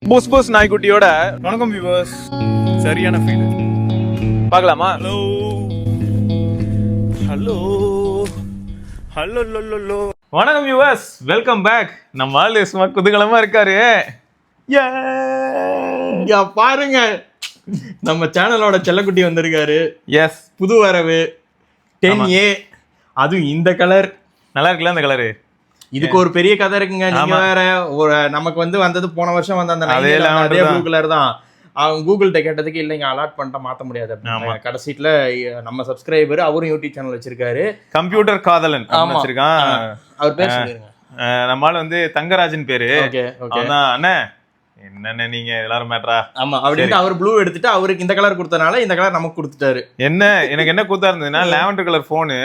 புஸ் புஸ் நாய்க்குட்டியோட வணக்கம் வியூவர்ஸ். சரியான ஃபீல் பார்க்கலாமா? Hello hello hello low. வணக்கம் வியூவர்ஸ், வெல்கம் பேக். நம்ம ஆளு சும்மா குதூகலமா இருக்காரு. பாருங்க, நம்ம சேனலோட செல்லக்குட்டி வந்திருக்காரு. எஸ், புது வரவு 10A. அதுவும் இந்த கலர் நல்லா இருக்குல்ல இந்த கலரு. இதுக்கு ஒரு பெரிய கதை இருக்குங்க. நீங்க வேற நமக்கு வந்தது போன வருஷம் வந்த அந்த அதே ப்ளூ கலர் தான். அவங்க கூகுள்கிட்ட கேட்டதுக்கு இல்லைங்க அலாட் பண்ணிட்டா மாத்த முடியாது. கடைசீட்ல நம்ம சப்ஸ்கிரைபர் அவரும் யூடியூப் சேனல் வச்சிருக்காரு, கம்ப்யூட்டர் காதலன் வச்சிருக்கான். அவர் பேர் சொல்லிருங்க. நம்மளால தங்கராஜன் பேரு. அண்ணா என்ன நீங்க எல்லாரும் மேட்ரா? ஆமா, அப்படின்ட்டு அவர் ப்ளூ எடுத்துட்டு அவருக்கு இந்த கலர் கொடுத்தனால இந்த கலர் நமக்கு கொடுத்துட்டாரு. எனக்கு என்ன கூத்தா இருந்ததுன்னா, லாவெண்டர் கலர் போனு,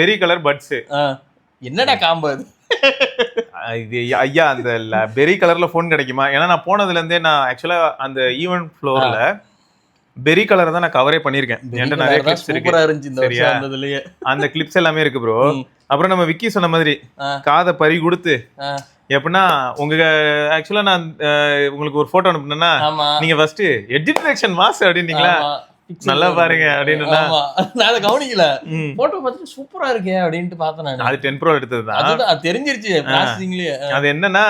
பெரி கலர் பட்ஸ். என்னடா காம்போ இது? ஐயா, அந்த பெரி கலர்ல போன் கிடைக்குமா? ஏன்னா நான் போனதுல இருந்தே நான் ஆக்சுவலா அந்த ஈவென்ட் ஃப்ளோர்ல பெரி கலர் தான் நான் கவரே பண்ணிருக்கேன். என்கிட்ட நிறைய கிளிப்ஸ் இருக்கு, அந்த கிளிப்ஸ் எல்லாமே இருக்கு ப்ரோ. அப்புறம் நம்ம விக்கி சொன்ன மாதிரி காதை பறி கொடுத்து எப்படின்னா, உங்க ஆக்சுவலா நான் உங்களுக்கு ஒரு போட்டோ அனுப்புனேன்னா நீங்க ஃபர்ஸ்ட் எடிட் டைரக்ஷன் மாஸ் அப்படின்னீங்களா, நல்லா பாருங்க அப்படின்னு. நான் கவனிக்கல, போட்டோ பார்த்துட்டு சூப்பரா இருக்கே அப்படின்ட்டு பார்த்தேன். அது 10 Pro எடுத்ததுதான், அது தெரிஞ்சிருச்சு ப்ராசஸிங்லயே. அது என்னன்னா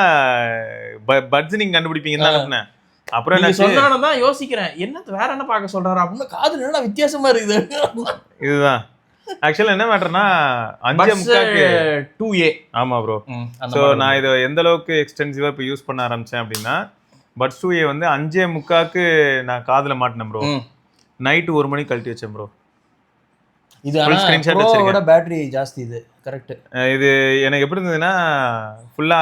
பட்ஸ் நீங்க கண்டுபிடிப்பீங்கன்னு அனுப்புனேன். அப்புறம் என்ன சொன்னானதான் யோசிக்கிறேன், என்ன வேற என்ன பார்க்க சொல்றாரு அப்படின்னு. காது நல்லா வித்தியாசமா இருக்குது. இதுதான் ஆக்சுவலா என்ன மேட்டர்னா, 2A. ஆமா ப்ரோ. சோ நான் இதை எந்த அளவுக்கு எக்ஸ்டென்சிவா இப்ப யூஸ் பண்ண ஆரம்பிச்சேன் அப்படின்னா, பட்ஸ் 2A 5:45 நான் காதுல மாட்டினேன் ப்ரோ. நைட்டு 1 மணிக்கு கழட்டி வச்சேன் ப்ரோ. இது ப்ரோவோட பேட்டரி ஜாஸ்தி. இது கரெக்ட். இது எனக்கு எப்படி இருந்ததுன்னா, ஃபுல்லா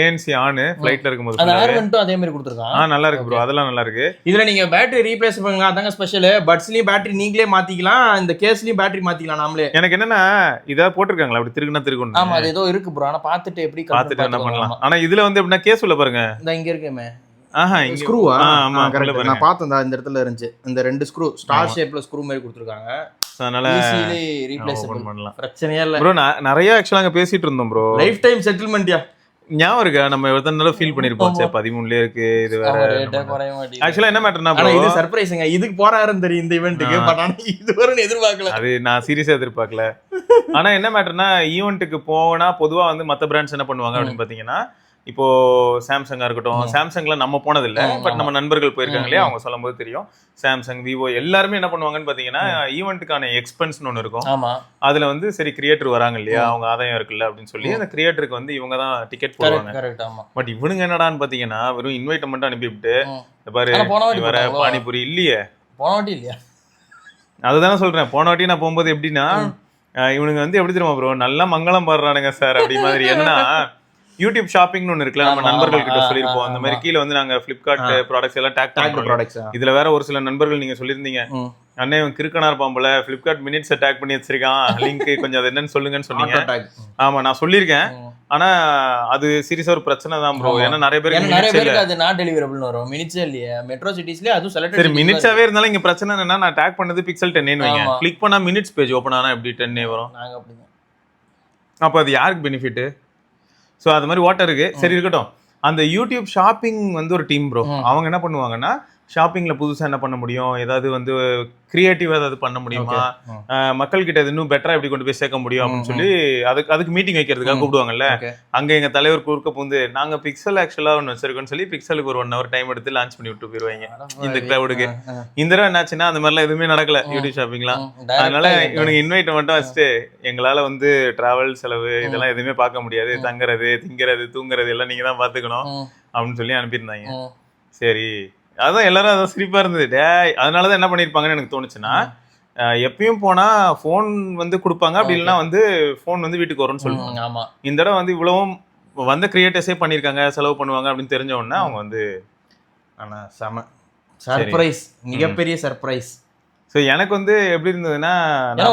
ANC ஆன் ஃளைட்ல இருக்கும்போது அந்த ஆர்வென்ட்டும் அதே மாதிரி கொடுத்திருக்கான். நல்லா இருக்கு ப்ரோ, அதெல்லாம் நல்லா இருக்கு. இதுல நீங்க பேட்டரி ரீப்ளேஸ் பண்ணுங்க, அதாங்க ஸ்பெஷல். பட்ஸ்லயும் பேட்டரி நீங்களே மாத்திக்கலாம், இந்த கேஸ்லயும் பேட்டரி மாத்திக்கலாம் நாமளே. எனக்கு என்னன்னா, இதா போட்டுருக்காங்களா அப்படி திருகுனா திருகணும். ஆமா, அது ஏதோ இருக்கு ப்ரோ. ஆனா பாத்துட்டு எப்படி பாத்துட்டு என்ன பண்ணலாம். ஆனா இதுல எப்படின்னா, கேஸ் உள்ள பாருங்க, இந்த இங்க இருக்குமே ஸ்க்ரூவா. ஆமா கரெக்ட், நான் பார்த்தேன். இந்த இடத்துல இருந்துச்சு இந்த 2 ஸ்க்ரூ, ஸ்டார் ஷேப்ல ஸ்க்ரூ மாதிரி கொடுத்திருக்காங்க. அதனால ஈஸிலி ரீப்ளேஸபிள் பண்ணலாம், பிரச்சனையே இல்ல ப்ரோ. நிறைய ஆக்சுவலா அங்க பேசிட்டு இருந்தோம் ப்ரோ. லைஃப் டைம் செட்டில்மென்ட்யா ஞாபகம் இருக்கா? நம்ம எவ்வளவு நாளா ஃபீல் பண்ணிருப்போம். 13லயே இருக்கு. இது வேற ஆக்சுவலா என்ன மேட்டர்னா ப்ரோ, இது சர்ப்ரைஸ்ங்க. இதுக்கு போறாருன்னு தெரியும் இந்த ஈவென்ட்க்கு, பட் ஆனா இது வரணும் எதிர்பார்க்கல. அது நான் சீரியஸா எதிர்பார்க்கல. ஆனா என்ன மேட்டர்னா, ஈவென்ட்க்கு போனா பொதுவா மத்த பிராண்ட்ஸ் என்ன பண்ணுவாங்க அப்படின்னு பாத்தீங்கன்னா, இப்போ சாம்சங்கா இருக்கட்டும், சாம்சங்ல நம்ம போனது இல்ல, பட் நம்ம நண்பர்கள் போயிருக்காங்க இல்லையா, அவங்க சொல்லும் போது தெரியும். சாம்சங், விவோ எல்லாருமே என்ன பண்ணுவாங்கன்னு பாத்தீங்கன்னா, ஈவென்ட்டுக்கான எக்ஸ்பென்ஸ்னு ஒண்ணு இருக்கும். அதுல சரி கிரியேட்டர் வராங்க இல்லையா, அவங்க ஆதாயம் இருக்குல்ல அப்படின்னு சொல்லி அந்த கிரியேட்டருக்கு இவங்க தான் டிக்கெட் போடுவாங்க. பட் இவனுங்க என்னடான்னு பாத்தீங்கன்னா, வெறும் இன்வைட் மட்டும் அனுப்பிவிட்டு, பாரு வர பானிபூரி இல்லையே. போனவாட்டி இல்லையா, அதுதானே சொல்றேன். போன வாட்டி நான் போகும்போது எப்படின்னா, இவனுங்க எப்படி தெரியுமா ப்ரோ, நல்லா மங்களம் பாடுறானுங்க சார் அப்படி மாதிரி. என்னன்னா, யூடியூப் ஷாப்பிங்னு ஒன்று இருக்குல்ல, நம்ம நண்பர்கள் கிட்ட சொல்லியிருப்போம். அந்த மாதிரி கீழே நாங்க பிளிப்கார்ட் ப்ராடக்ட்ஸ் எல்லாம் டேக் ப்ராடக்ட்ஸ். இதுல வேற ஒரு சில நண்பர்கள் நீங்க சொல்லியிருந்தீங்க, அண்ணே கிறுக்கனா இருப்பான் போல, பிளிப்கார்ட் மினிட்ஸ் டேக் பண்ணி வச்சிருக்கான், லிங்க் கொஞ்சம் அது என்னன்னு சொல்லுங்கன்னு சொன்னீங்க. ஆமா, நான் சொல்லியிருக்கேன். ஆனா அது சீரியஸா ஒரு பிரச்சனை தான் ப்ரோ. ஏன்னா நிறைய பேருக்கு அது நாட் டெலிவரபிள் வரும். மினிட்ஸே இல்லையே மெட்ரோ சிட்டிஸ்ல, அதுவும் செலக்டட். சரி, மினிட்ஸாவே இருந்தாலும் இங்க பிரச்சனை என்னன்னா, நான் டேக் பண்ணது பிக்சல் 10 வைங்க, கிளிக் பண்ணா மினிட்ஸ் பேஜ் ஓபன் ஆனா எப்படி 10 வரும்? நாங்க அப்படிங்க. அப்ப அது யாருக்கு பெனிஃபிட்? ஸோ அது மாதிரி வாட்டர் இருக்கு. சரி இருக்கட்டும். அந்த யூடியூப் ஷாப்பிங் ஒரு டீம் ப்ரோ. அவங்க என்ன பண்ணுவாங்கன்னா, ஷாப்பிங்ல புதுசா என்ன பண்ண முடியும், ஏதாவது கிரியேட்டிவா ஏதாவது பண்ண முடியுமா, மக்கள் கிட்ட இன்னும் பெட்டரா எப்படி கொண்டு போய் சேர்க்க முடியும் அப்படின்னு சொல்லி அதுக்கு மீட்டிங் வைக்கிறதுக்காக கூப்பிடுவாங்கல்ல. அங்க எங்க தலைவர் குறுக்க பூந்து, நாங்க பிக்சல் ஆக்சுவலா ஒன்று வச்சிருக்கோம்னு சொல்லி பிக்சலுக்கு ஒரு 1 hour டைம் எடுத்து லான்ச் பண்ணி விட்டு போயிருவாங்க இந்த கிளவுடுக்கு. இந்த தடவை என்னாச்சுன்னா, அந்த மாதிரிலாம் எதுவுமே நடக்கல யூடியூப் ஷாப்பிங்லாம். அதனால இவனுக்கு இன்வைட் மட்டும் வச்சுட்டு, எங்களால டிராவல் செலவு இதெல்லாம் எதுவுமே பார்க்க முடியாது, தங்குறது, திங்கிறது, தூங்குறது எல்லாம் நீங்க தான் பாத்துக்கணும் அப்படின்னு சொல்லி அனுப்பியிருந்தாங்க. சரி, அதான் எல்லாரும் அதான் சிரிப்பா இருந்தது. அதனாலதான் என்ன பண்ணிருப்பாங்கன்னு எனக்கு தோணுச்சுன்னா, எப்பயும் போனா போன் கொடுப்பாங்க, அப்படி இல்லைன்னா போன் வீட்டுக்கு வரும்னு சொல்லுவாங்க. இந்த தடவை இவ்வளவும் கிரியேட்டர்ஸே பண்ணிருக்காங்க, செலவு பண்ணுவாங்க அப்படின்னு தெரிஞ்ச உடனே அவங்க ஆனா செம சர்ப்ரைஸ், மிகப்பெரிய சர்ப்ரைஸ். ஸோ எனக்கு எப்படி இருந்ததுன்னா,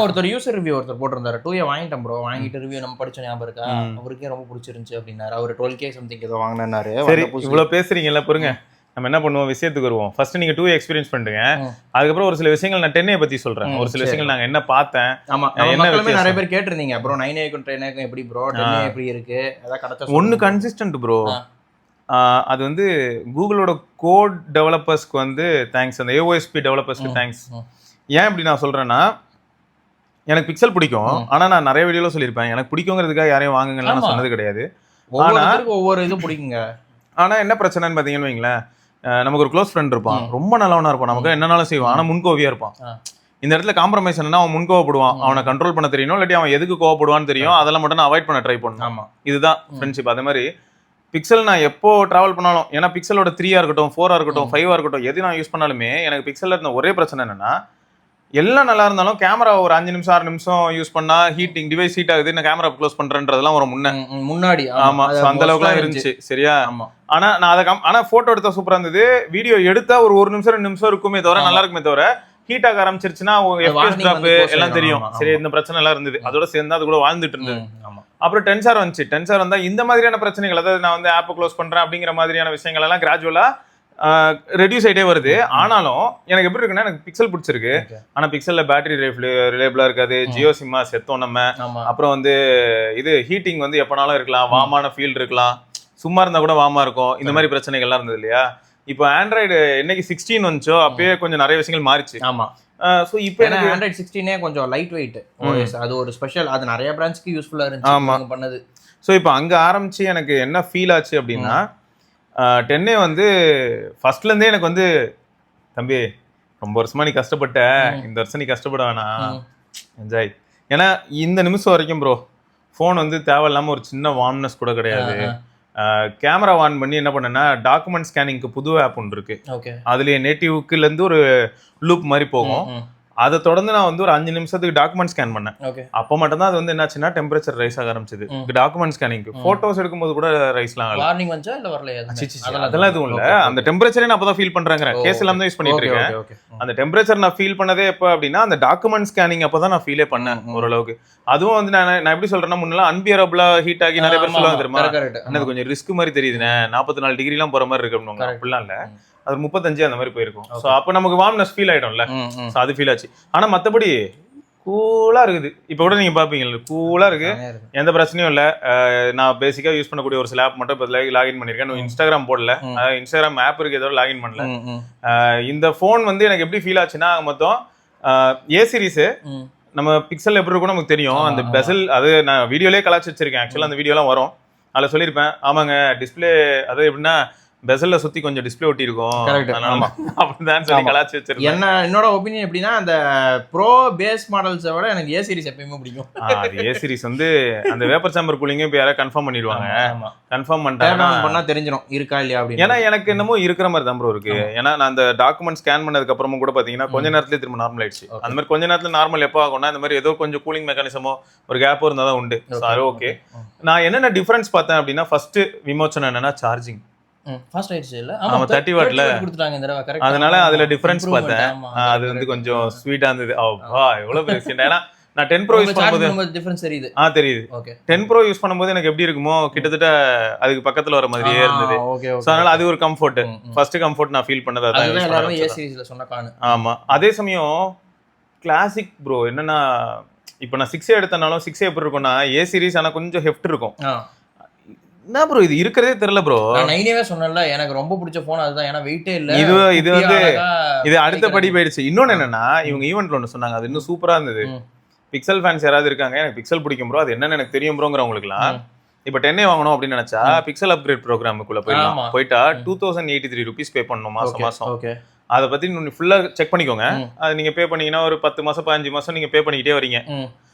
ஒருத்தர் யூசர் ரிவ்யூ போட்டிருந்தாரு, 2A வாங்கிட்டேன் ப்ரோ, வாங்கிட்டு ரிவ்யூ நம்ம படிச்ச ஞாபகம் இருக்கா, அவருக்கே ரொம்ப பிடிச்சிருந்துச்சு அப்படின்னாரு. அவர் 12K சம்திங் ஏதோ வாங்கினாரு. சரி, இவ்வளவு பேசுறீங்கல்ல, பாருங்க நம்ம என்ன பண்ணுவோம், விஷயத்துக்கு வருவோம். ஃபர்ஸ்ட் நீங்க 2A எக்ஸ்பீரியன்ஸ் பண்ணுங்க, அதுக்கப்புறம் ஒரு சில விஷயங்கள் நான் 10A பத்தி சொல்றேன். ஒரு சில விஷயங்கள் நாங்க என்ன பார்த்தேன். ஆமா, மக்களுமே நிறைய பேர் கேட்டிருந்தீங்க ப்ரோ, 9Aக்கும் 10Aக்கும் எப்படி ப்ரோ, 10A எப்படி இருக்கு, அத கடத்த ஒன்னு கன்சிஸ்டன்ட் ப்ரோ. அது வந்து கூகுளோட கோட் டெவலப்பர்ஸ்க்கு வந்து தேங்க்ஸ், அந்த ஏஓஎஸ்பி டெவலப்பர்ஸ்க்கு தேங்க்ஸ். ஏன் இப்படி நான் சொல்றேன்னா, எனக்கு பிக்சல் பிடிக்கும், ஆனா நான் நிறைய வீடியோல சொல்லியிருப்பேன் எனக்கு பிடிக்குங்கிறதுக்காக யாரையும் வாங்குங்கன்னு நான் சொன்னது கிடையாது. ஒவ்வொரு இது பிடிக்குங்க. ஆனா என்ன பிரச்சனைன்னு பாத்தீங்கன்னு வைங்களேன், நமக்கு ஒரு க்ளோஸ் ஃப்ரெண்ட் இருப்பான், ரொம்ப நல்லவனா இருப்பான், நமக்கு என்னன்னாலும் செய்வான், ஆனா முன்கோவியா இருப்பான். இந்த இடத்துல காம்ப்ரமைஸ் என்னன்னா, அவன் முன்கோவப்படுவான், அவனை கண்ட்ரோல் பண்ண தெரியணும், இல்லாட்டி அவன் எதுக்கு கோவப்படுவான்னு தெரியும், அதெல்லாம் மட்டும் நான் அவாய்ட் பண்ண ட்ரை பண்ணும். இதுதான் ஃப்ரெண்ட்ஷிப். அதே மாதிரி பிக்சல் நான் எப்போ டிராவல் பண்ணாலும், ஏன்னா பிக்சலோட 3 இருக்கட்டும் 4 இருக்கட்டும் 5 இருக்கட்டும் எது நான் யூஸ் பண்ணாலுமே எனக்கு பிக்சல்ல இருந்த ஒரே பிரச்சனை என்னன்னா, எல்லாம் நல்லா இருந்தாலும் கேமரா ஒரு 5 நிமிஷம் 6 நிமிஷம் யூஸ் பண்ணா ஹீட்டிங், டிவைஸ் ஹீட் ஆகுது, நான் கேமரா க்ளோஸ் பண்றேன்றதெல்லாம் ஒரு முன்னாடி. ஆமா, அந்த அளவுக்குலாம் இருந்துச்சு. சரியா? ஆனா நான் அதை ஆனா போட்டோ எடுத்தா சூப்பரா இருந்தது, வீடியோ எடுத்தா ஒரு 1 நிமிஷம் 2 நிமிஷம் இருக்குமே தவிர நல்லா இருக்குமே தவிர ஹீட் ஆக ஆரம்பிச்சிருச்சுன்னா FPS டிராப் எல்லாம் தெரியும். சரி, இந்த பிரச்சனை எல்லாம் இருந்தது, அதோட சேர்ந்து அது கூட வாழ்ந்துட்டு இருந்தது. அப்புறம் டென்சார் வந்துச்சு. டென்சார் வந்தா இந்த மாதிரியான பிரச்சனைகள், அதாவது நான் வந்து ஆப் க்ளோஸ் பண்றேன் அப்படிங்கிற மாதிரியான விஷயங்கள் எல்லாம் கிராஜுவலா ரெடியூஸ் ஆயிட்டே வருது. ஆனாலும் எனக்கு எப்படி இருக்குன்னா, எனக்கு பிக்சல் பிடிச்சிருக்கு. ஆனா பிக்சல்ல பேட்டரி ரிலேபிளா இருக்காது, ஜியோ சிம்மா செத்தோம் நம்ம. அப்புறம் வந்து இது ஹீட்டிங் வந்து எப்பனாலும் இருக்கலாம், வாமான ஃபீல் இருக்கலாம், சும்மா இருந்தா கூட வாமா இருக்கும், இந்த மாதிரி பிரச்சனைகள்லாம் இருந்தது இல்லையா? இப்போ ஆண்ட்ராய்டு என்னைக்கு 16 வந்துச்சோ அப்பயே கொஞ்சம் நிறைய விஷயங்கள் மாறிச்சு. ஆமா. சோ இப்போ எனக்கு ஆண்ட்ராய்டு 16 கொஞ்சம் லைட் வெயிட் ஓஎஸ், அது ஒரு ஸ்பெஷல், அது நிறைய பிரான்ச்க்கு யூஸ்ஃபுல்லா இருந்துச்சு பண்ணது. சோ இப்போ அங்க ஆரம்பிச்சு எனக்கு என்ன ஃபீல் ஆச்சு அப்படின்னா, 10A வந்து ஃபர்ஸ்ட்ல இருந்தே எனக்கு வந்து, தம்பி ரொம்ப வருஷமா நீ கஷ்டப்பட்ட, இந்த வருஷம் நீ கஷ்டப்பட வேணாம், என்ஜாய். ஏன்னா இந்த நிமிஷம் வரைக்கும் ப்ரோ ஃபோன் வந்து தேவையில்லாம ஒரு சின்ன வார்ம்னஸ் கூட கிடையாது. கேமரா ஆன் பண்ணி என்ன பண்ணேன்னா, டாக்குமெண்ட் ஸ்கேனிங்க்கு புது ஆப் ஒன்று இருக்கு, அதுலயே நேட்டிவ்ல இருந்து ஒரு லூப் மாதிரி போகும். அதை தொடர்ந்து நான் வந்து ஒரு 5 நிமிஷத்துக்கு டாக்குமெண்ட் ஸ்கேன் பண்ணேன். அப்போ மட்டும் தான் அது வந்து என்னாச்சுன்னா டெம்பரேச்சர் ரைஸ் ஆக ஆரம்பிச்சது. டாக்குமெண்ட் ஸ்கேனிங்க்கு போட்டோஸ் எடுக்கும்போது கூட ரைஸ்லாம் ஆகல. வார்னிங் வந்துச்சா இல்ல வரலையா? அதெல்லாம் எதுவும் இல்ல. அந்த டெம்பரேச்சரே நான் அப்பதான் ஃபீல் பண்றேங்க, கேஸ் எல்லாம் தான் யூஸ் பண்ணிட்டு இருக்கேன். அந்த டெம்பரேச்சர் நான் ஃபீல் பண்ணதே எப்போ அப்படின்னா, அந்த டாக்குமெண்ட் ஸ்கேனிங் அப்பதான் நான் ஃபீலே பண்ணேன் ஓரளவுக்கு. அதுவும் வந்து நான் எப்படி சொல்றேன்னா, முன்னெல்லாம் அன்பியரபிளா ஹீட் ஆகி நிறைய பேர் சொல்லுவாங்க தெரியுமா, எனக்கு கொஞ்சம் ரிஸ்க் மாதிரி தெரியுதுண்ணே, 44 டிகிரி எல்லாம் போற மாதிரி இருக்கு அப்படின்னு. அப்படிலாம் இல்ல, அது 35 அந்த மாதிரி போயிருக்கும். சோ அப்ப நமக்கு வார்ம்னஸ் ஃபீல் ஆயிடும்ல, சோ அது ஃபீல் ஆச்சு. ஆனா மத்தபடி கூலா இருக்குது. இப்ப கூட நீங்க பாப்பீங்க கூலா இருக்கு, எந்த பிரச்சனையும் இல்ல. நான் பேசிக்கா யூஸ் பண்ணக்கூடிய ஒரு சில ஆப் மட்டும் இப்ப லாகின் பண்ணிருக்கேன். இன்ஸ்டாகிராம் போடல, இன்ஸ்டாகிராம் ஆப் இருக்கு, ஏதோ லாகின் பண்ணல. இந்த போன் வந்து எனக்கு எப்படி ஃபீல் ஆச்சுன்னா, மொத்தம் ஏ சீரிஸ் நம்ம பிக்சல் எப்படி இருக்கும் நமக்கு தெரியும். அந்த பெசல், அது நான் வீடியோலயே கலாச்சி வச்சிருக்கேன். ஆக்சுவலா அந்த வீடியோலாம் வரும், அதுல சொல்லியிருப்பேன். ஆமாங்க, டிஸ்பிளே அது எப்படின்னா பெசல்ல சுத்தி கொஞ்சம் டிஸ்பிளே ஒட்டி இருக்கும், அப்படிதான் சொல்லி கலாச்சி வச்சிருக்கேன். என்ன என்னோட ஒபினியன் எப்படின்னா, அந்த ப்ரோ பேஸ் மாடல்ஸை விட எனக்கு ஏ சீரிஸ் எப்பயுமே பிடிக்கும். அது ஏ சீரிஸ் வந்து அந்த வேப்பர் சாம்பர் கூலிங்க இப்போ யாராவது கன்ஃபார்ம் பண்ணிடுவாங்க, கன்ஃபார்ம் பண்ணா தெரிஞ்சிடும் இருக்கா இல்லையா அப்படின்னு. ஏன்னா எனக்கு என்னமோ இருக்கிற மாதிரி தான் ப்ரோ இருக்கு. ஏன்னா நான் அந்த டாக்குமெண்ட் ஸ்கேன் பண்ணதுக்கு அப்புறமும் கூட பாத்தீங்கன்னா கொஞ்ச நேரத்துல திரும்ப நார்மல் ஆயிடுச்சு. அந்த மாதிரி கொஞ்ச நேரத்துல நார்மல் எப்போ ஆகும்னா, இந்த மாதிரி ஏதோ கொஞ்சம் கூலிங் மெக்கானிசமோ ஒரு கேப்போ இருந்தா தான் உண்டு. அது ஓகே. நான் என்னென்ன டிஃபரன்ஸ் பார்த்தேன் அப்படின்னா, ஃபர்ஸ்ட் விமோச்சனம் என்னன்னா சார்ஜிங் ஃபாஸ்ட் ஆயிடுச்சு இல்ல. ஆமா 30 வாட்ல கொடுத்துட்டாங்க இந்த தடவை. கரெக்ட். அதனால அதுல டிஃபரன்ஸ் பார்த்தேன், அது வந்து கொஞ்சம் ஸ்வீட்டா இருந்தது. அப்பா எவ்வளவு பெரிய. ஏன்னா நான் 10 Pro யூஸ் பண்ணும்போது டிஃபரன்ஸ் தெரியுது. தெரியுது. ஓகே. 10 Pro யூஸ் பண்ணும்போது எனக்கு எப்படி இருக்குமோ கிட்டத்தட்ட அதுக்கு பக்கத்துல வர மாதிரியே இருந்தது. சோ அதனால அது ஒரு கம்ஃபர்ட், ஃபர்ஸ்ட் கம்ஃபர்ட் நான் ஃபீல் பண்ணது அதான். எல்லாரும் ஏ சீரிஸ்ல சொன்ன காரணம். ஆமா. அதே சமயம் கிளாசிக் ப்ரோ என்னன்னா, இப்போ நான் 6A எடுத்தனாலும் 6A எப்படி இருக்கும்னா, ஏ சீரிஸ் ஆனா கொஞ்சம் ஹெஃப்ட் இருக்கும். என்ன ப்ரோ இது இருக்கிறதே தெரியல ப்ரோ. நான் 9A சொன்னேன்ல, எனக்கு ரொம்ப பிடிச்ச போன் அதுதான். ஏன்னா வெயிட்டே இல்ல. இது வந்து இது அடுத்த படி போயிடுச்சு. இன்னொன்னு என்னன்னா, இவங்க ஈவென்ட்ல ஒன்று சொன்னாங்க, அது இன்னும் சூப்பரா இருந்தது. பிக்சல் ஃபேன்ஸ் யாராவது இருக்காங்க, எனக்கு பிக்சல் பிடிக்கும் ப்ரோ, அது என்னன்னு எனக்கு தெரியும் ப்ரோங்கிறவங்களுக்குலாம் இப்போ 10A வாங்கணும் அப்படின்னு நினைச்சா பிக்சல் அப்கிரேட் ப்ரோக்ராமுக்குள்ள போயிடலாம். போயிட்டா 2083 rupees பே பண்ணணும் மாசம் மாசம். அதை பத்தி நீங்க ஃபுல்லா செக் பண்ணிக்கோங்க. அது நீங்க பே பண்ணீங்கன்னா ஒரு 10 மாசம் 15 மாசம் நீங்க பே பண்ணிக்கிட்டே வரீங்க.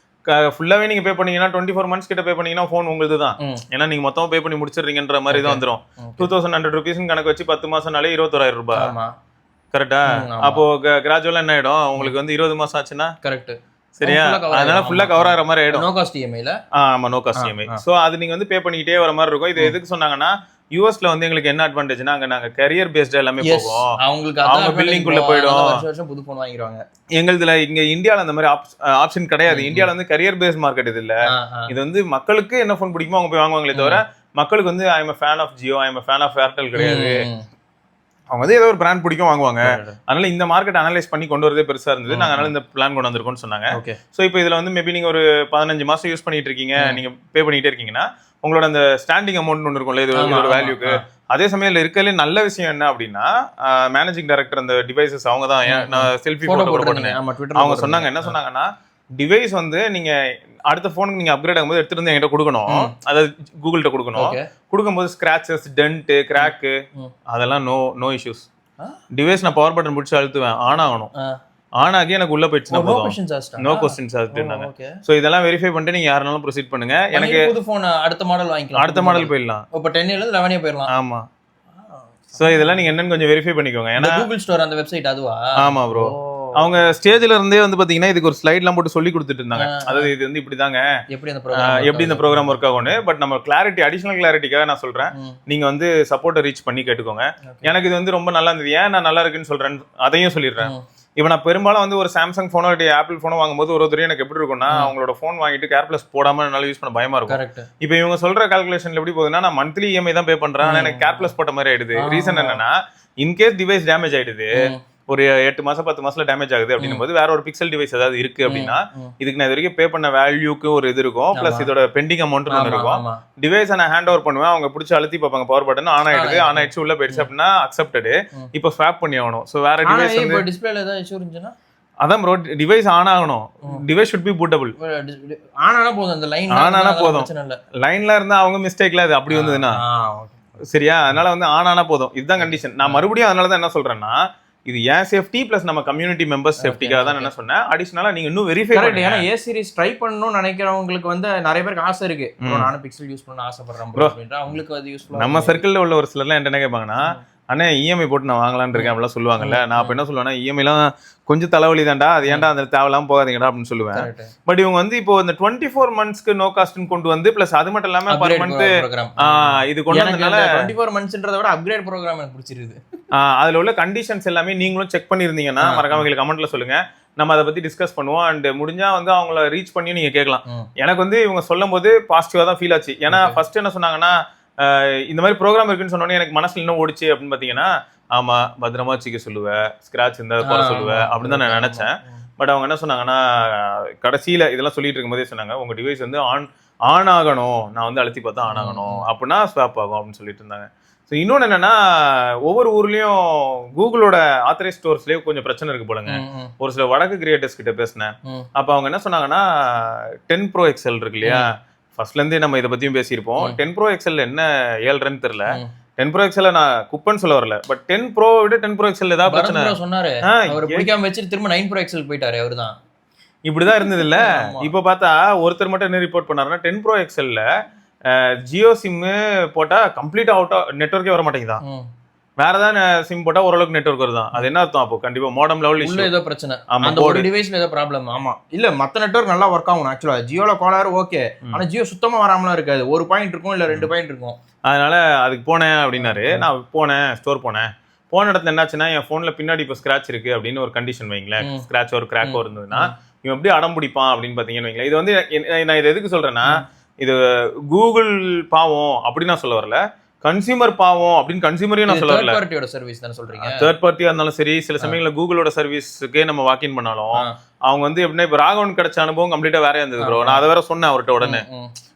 ஃபுல்லாவே நீங்க பே பண்ணீங்கன்னா 24 months கிட்ட பே பண்ணீங்கன்னா போன் உங்களுக்கு தான். ஏன்னா நீங்க மொத்தமா பே பண்ணி முடிச்சிடுறீங்கன்ற மாதிரி தான் வந்துடும். 2100 rupees கணக்கு வச்சு 10 மாசம்னாலே 21,000 ரூபாய். கரெக்டா? அப்போ கிராஜுவலா என்ன ஆயிடும் உங்களுக்கு வந்து 20 மாசம் ஆச்சுன்னா கரெக்ட் சரியா? அதனால ஃபுல்லா கவர் ஆகிற மாதிரி ஆயிடும். நோ காஸ்ட் இஎம்ஐல. ஆமா நோ காஸ்ட் இஎம்ஐ. சோ அது நீங்க வந்து பே பண்ணிக்கிட்டே வர மாதிரி இருக்கும். இது எதுக்கு சொன்னாங்கன்னா, யூஎஸ்ல வந்து எங்களுக்கு என்ன அட்வான்டேஜ்னா, அங்க நாங்க கரியர் பேஸ்டா எல்லாமே போவோம். அவங்க பில்லிங் குள்ள போய்டும், வருஷம் புது போன் வாங்கிடுவாங்க. எங்களுதுல இங்க இந்தியால அந்த மாதிரி ஆப்ஷன் கிடையாது. இந்தியால வந்து கரியர் பேஸ் மார்க்கெட் இது இல்ல. இது வந்து மக்களுக்கு என்ன போன் பிடிக்குமோ அவங்க போய் வாங்குவாங்களே தவிர, மக்களுக்கு வந்து I am a fan of Jio, I am a fan of Airtel கிடையாது. அவங்க வந்து ஏதோ ஒரு பிராண்ட் பிடிக்கும் வாங்குவாங்க. அதனால இந்த மார்க்கெட் அனலைஸ் பண்ணி கொண்டு வரதே பெருசா இருந்தது. நாங்க அதனால இந்த பிளான் கொண்டு வந்திருக்கோம்னு சொன்னாங்க. ஸோ இப்போ இதுல வந்து மேபி நீங்க ஒரு 15 மாசம் யூஸ் பண்ணிட்டு இருக்கீங்க, நீங்க பே பண்ணிட்டே இருக்கீங்கன்னா உங்களோட அந்த ஸ்டாண்டிங் அமௌண்ட் ஒன்று இருக்கும்ல, இதோட வேல்யூக்கு. அதே சமயம் இருக்கிறதுல நல்ல விஷயம் என்ன அப்படின்னா, மேனேஜிங் டைரக்டர் அந்த டிவைசஸ் அவங்க தான், நான் செல்ஃபி போட்டோ போட்டேன், அவங்க சொன்னாங்க என்ன சொன்னாங்கன்னா, டிவைஸ் வந்து நீங்க அடுத்த போனுக்கு நீங்க அப்கிரேட் ஆகும்போது எடுத்துட்டு வந்து என்கிட்ட கொடுக்கணும், அதாவது கூகுள்கிட்ட கொடுக்கணும். கொடுக்கும்போது ஸ்கிராச்சஸ், டென்ட், கிராக்கு அதெல்லாம் நோ இஷ்யூஸ். டிவைஸ் நான் பவர் பட்டன் பிடிச்சி அழுத்துவேன், ஆன் ஆகணும். ஆன் ஆகி எனக்கு உள்ள போயிடுச்சுன்னா போதும், நோ கொஸ்டின்ஸ் ஆஸ்க்ட்னாங்க. சோ இதெல்லாம் வெரிஃபை பண்ணிட்டு நீங்க யாரனாலும் ப்ரொசீட் பண்ணுங்க. எனக்கு புது போன் அடுத்த மாடல் வாங்கிக்கலாம், அடுத்த மாடல் போயிடலாம். இப்போ 10 ல இருந்து 11 போயிடலாம். ஆமா. சோ இதெல்லாம் நீங்க என்னன்னு கொஞ்சம் வெரிஃபை பண்ணிக்கோங்க. ஏன்னா கூகுள் ஸ்டோர் அந்த வெப்சைட் அதுவா? ஆமா ப்ரோ. அவங்க ஸ்டேஜ்ல இருந்தே வந்து பாத்தீங்கன்னா இதுக்கு ஒரு ஸ்லைட்லாம் போட்டு சொல்லி கொடுத்துட்டு இருந்தாங்க. அதாவது இது வந்து இப்படிதாங்க, எப்படி இந்த ப்ரோக்ராம் ஒர்க் ஆகும்னு. பட் நம்ம கிளாரிட்டி, அடிஷனல் கிளாரிட்டிக்காக நான் சொல்றேன், நீங்க வந்து சப்போர்ட்டை ரீச் பண்ணி கேட்டுக்கோங்க. எனக்கு இது வந்து ரொம்ப நல்லா இருந்தது. ஏன் நான் நல்லா இருக்குன்னு சொல்றேன் அதையும் சொல்லிடுறேன். இப்போ நான் பெரும்பாலும் வந்து ஒரு சாம்சங் போனோ இல்லை ஆப்பிள் போனோ வாங்கும்போது ஒரு எனக்கு எப்படி இருக்கும்னா, அவங்களோட போன் வாங்கிட்டு கேர்பிளஸ் போடாம என்னால யூஸ் பண்ண பயமா இருக்கும். இப்போ இவங்க சொல்ற கால்குலேஷன்ல எப்படி போகுதுன்னா, நான் மந்த்லி இஎம்ஐ தான் பே பண்றேன், ஆனா எனக்கு கேர்பிளஸ் போட்ட மாதிரி ஆயிடுது. ரீசன் என்னன்னா, இன்கேஸ் டிவைஸ் டேமேஜ் ஆயிடுது, ஒரு 8 மாசம் 10 மாசத்துல டேமேஜ் ஆகுது அப்படின்னும் போது வேற ஒரு பிக்சல் டிவைஸ் ஏதாவது இருக்கு அப்படின்னா, இதுக்கு நான் இது வரைக்கும் பே பண்ண வேல்யூக்கு ஒரு இது இருக்கும், பிளஸ் இதோட பெண்டிங் அமௌண்ட் ஒன்று இருக்கும். டிவைஸை நான் ஹேண்ட் ஓவர் பண்ணுவேன், அவங்க பிடிச்சி அழுத்தி பார்ப்பாங்க, பவர் பட்டன் ஆன் ஆயிடுது, ஆன் ஆயிடுச்சு, உள்ள போயிடுச்சு அப்படின்னா அக்செப்டட். இப்போ ஸ்வாப் பண்ணி ஆகணும். ஸோ வேற டிவைஸ் வந்து டிஸ்பிளேல ஏதாவது இஷ்யூ இருந்துச்சுன்னா அதான் ப்ரோ, டிவைஸ் ஆன் ஆகணும். Device should be bootable. On ஆனா போதும், அந்த லைன் ஆன் ஆனா போதும். லைன்ல இருந்தா அவங்க மிஸ்டேக்ல அது அப்படி வந்ததுன்னா சரியா. அதனால வந்து ஆன் ஆனா போதும், இதுதான் கண்டிஷன். நான் மறுபடியும் அதனால தான் என்ன சொல்றேன்னா, இது ஏன் சேஃப்டி பிளஸ் நம்ம கம்யூனிட்டி மெம்பர்ஸ் சேஃப்டிக்காக தான் என்ன சொன்னேன். அடிஷனலா நீங்க இன்னும் வெரிஃபை பண்ணுங்க. ஏன்னா ஏ சீரிஸ் ட்ரை பண்ணணும்னு நினைக்கிறவங்களுக்கு வந்து நிறைய பேருக்கு ஆசை இருக்கு. நானும் பிக்சல் யூஸ் பண்ண ஆசைப்படுறேன் ப்ரோ அப்படின்ற அவங்களுக்கு அது யூஸ்ஃபுல்லா. நம்ம சர்க்கிள்ல உள்ள ஒரு சிலர்லாம் என்ன கேட்பாங்கன்னா, அண்ணே இஎம்ஐ போட்டு நான் வாங்கலான்னு இருக்கேன் அப்படிலாம் சொல்லுவாங்கல்ல. நான் அப்ப என்ன சொல்லுவேன்னா, இஎம்ஐலாம் கொஞ்சம் தலைவலி தான்டா, அது ஏன்டா அந்த தேவையில்லாம போகாதீங்கடா அப்படின்னு சொல்லுவேன். பட் இவங்க வந்து இப்போ இந்த 24 monthsக்கு நோ காஸ்ட்னு கொண்டு வந்து பிளஸ் அது மட்டும் இல்லாம பர் மந்த் இது கொண்டு வந்தனால 24 monthsன்றத விட அப்கிரேட் ப்ரோகிராம் எனக்கு பிடிச்சிருக்கு. அதுல உள்ள கண்டிஷன்ஸ் எல்லாமே நீங்களும் செக் பண்ணிருந்தீங்கன்னா மறக்காம எங்களுக்கு கமெண்ட்ல சொல்லுங்க, நம்ம அதை பத்தி டிஸ்கஸ் பண்ணுவோம். அண்ட் முடிஞ்சா வந்து அவங்கள ரீச் பண்ணி நீங்க கேட்கலாம். எனக்கு வந்து இவங்க சொல்லும் போது பாசிட்டிவா தான் ஃபீல் ஆச்சு. ஏன்னா ஃபர்ஸ்ட் என்ன சொன்னாங்கன்னா, இந்த மாதிரி ப்ரோக்ராம் இருக்குன்னு சொன்னோன்னே எனக்கு மனசுல என்ன ஓடிச்சு அப்படின்னு பாத்தீங்கன்னா, ஆமா பத்திரமா வச்சுக்க சொல்லுவேன், ஸ்கிராச் இருந்தா போற சொல்லுவேன் அப்படின்னு தான் நான் நினைச்சேன். பட் அவங்க என்ன சொன்னாங்கன்னா, கடைசியில இதெல்லாம் சொல்லிட்டு இருக்கும் போதே சொன்னாங்க, உங்க டிவைஸ் வந்து ஆன் ஆகணும், நான் வந்து அழுத்தி பார்த்தா ஆன் ஆகணும், அப்படின்னா ஸ்வாப் ஆகும் அப்படின்னு சொல்லிட்டு இருந்தாங்க. ஸோ இன்னொன்று என்னன்னா, ஒவ்வொரு ஊர்லயும் கூகுளோட ஆத்தரைஸ் ஸ்டோர்ஸ்லயே கொஞ்சம் பிரச்சனை இருக்கு போலங்க. ஒரு சில வடக்கு கிரியேட்டர்ஸ் கிட்ட பேசினேன். அப்ப அவங்க என்ன சொன்னாங்கன்னா, 10 Pro XL இருக்கு இல்லையா, ஃபர்ஸ்ட்ல இருந்தே நம்ம இதை பத்தியும் பேசியிருப்போம். 10 Pro XL என்ன 7 தெரியல. 10 Pro XL நான் குப்பன்னு சொல்ல வரல, பட் 10 Pro விட 10 Pro XL ஏதாவது பிரச்சனை சொன்னாரு. அவர் பிடிக்காம வச்சுட்டு திரும்ப 9 Pro XL போயிட்டாரு. அவர்தான் இப்படிதான் இருந்தது இல்ல. இப்ப பார்த்தா ஒருத்தர் மட்டும் என்ன ரிப்போர்ட் பண்ணாருன்னா, 10 Pro XLல ஜியோ சிம் போட்டா கம்ப்ளீட் அவுட் நெட்வொர்க்கே வர மாட்டேங்குதான். வேற ஏதாவது சிம் போட்டா ஓரளவுக்கு நெட்வொர்க் வருதான். அது என்ன அர்த்தம்? அப்போ கண்டிப்பா மாடம் லெவல் இஷ்யூ, ஏதோ பிரச்சனை, அந்த ஒரு டிவைஸ்ல ஏதோ ப்ராப்ளம். ஆமா, இல்ல மத்த நெட்வொர்க் நல்லா ஒர்க் ஆகும். ஆக்சுவலா ஜியோல கோளாறு ஓகே, ஆனா ஜியோ சுத்தமா வராமலாம் இருக்காது. ஒரு பாயிண்ட் இருக்கும் இல்ல 2 பாயிண்ட் இருக்கும். அதனால அதுக்கு போனேன் அப்படின்னாரு. நான் போனேன், ஸ்டோர் போன இடத்துல என்னாச்சுன்னா, என் போன்ல பின்னாடி இப்போ ஸ்கிராச் இருக்கு அப்படின்னு ஒரு கண்டிஷன் வைங்களேன், ஸ்கிராச் ஒரு கிராக்கோ இருந்ததுன்னா இவன் எப்படி அடம் பிடிப்பான் அப்படின்னு பாத்தீங்கன்னு வைங்களேன். இது வந்து நான் இதை எதுக்கு சொல்றேன்னா, இது கூகுள் பாவம் அப்படின்னு நான் சொல்ல வரல, கன்சியூமர் பாவம் அப்படின்னு கன்சியூமரையும் நான் சொல்ல வரல. தேர்ட் பார்ட்டியோட சர்வீஸ் தான சொல்றீங்க. தேர்ட் பார்ட்டியா இருந்தாலும் சரி, சில சமயங்கள்ல கூகுளோட சர்வீஸ்க்கே நம்ம வாக்கின் பண்ணாலும் அவங்க வந்து எப்படின்னா, இப்போ ராகவன் கிடைச்ச அனுபவம் கம்ப்ளீட்டா வேற இருந்தது ப்ரோ. நான் அதை வேற சொன்னேன் அவர்கிட்ட. உடனே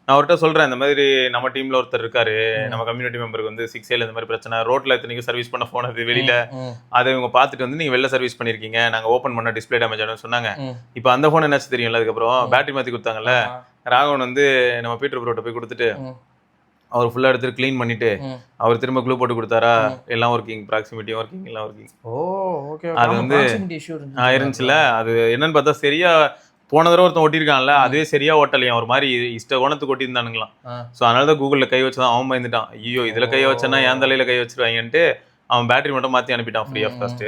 நான் அவர்கிட்ட சொல்றேன், இந்த மாதிரி நம்ம டீம்ல ஒருத்தர் இருக்காரு, நம்ம கம்யூனிட்டி மெம்பருக்கு வந்து 6L இந்த மாதிரி பிரச்சனை, ரோட்ல எத்தனைக்கு சர்வீஸ் பண்ண போனது வெளியில, அதை இவங்க பார்த்துட்டு வந்து நீங்க வெளில சர்வீஸ் பண்ணிருக்கீங்க, நாங்க ஓப்பன் பண்ண டிஸ்பிளே டேமேஜ் ஆனு சொன்னாங்க. இப்போ அந்த போன் என்னாச்சு தெரியும்ல, அதுக்கப்புறம் பேட்டரி மாத்தி கொடுத்தாங்கல்ல, ராகவன் வந்து நம்ம பீட்டர் ப்ரோட்ட போய் கொடுத்துட்டு அவர் ஃபுல்லா எடுத்து க்ளீன் பண்ணிட்டு அவர் திரும்ப க்ளூ போட்டு கொடுத்தாரா, எல்லாம் ஒர்க்கிங், ப்ராக்சிமிட்டி ஒர்க்கிங், எல்லாம் ஒர்க்கிங். அது வந்து இருந்துச்சுல. அது என்னன்னு பார்த்தா, சரியா போன தடவை ஒருத்தன் ஒட்டிருக்கான்ல, அதுவே சரியா ஓட்டலையா, ஒரு மாதிரி இஷ்ட கோணத்துக்கு ஒட்டியிருந்தானுங்களாம். ஸோ அதனாலதான் கூகுள்ல கை வச்சுதான் அவன் பயந்துட்டான். ஐயோ இதுல கை வச்சேன்னா என் தலையில கை வச்சிருவாங்கன்ட்டு அவன் பேட்டரி மட்டும் மாத்தி அனுப்பிட்டான் ஃப்ரீ ஆஃப் காஸ்ட்.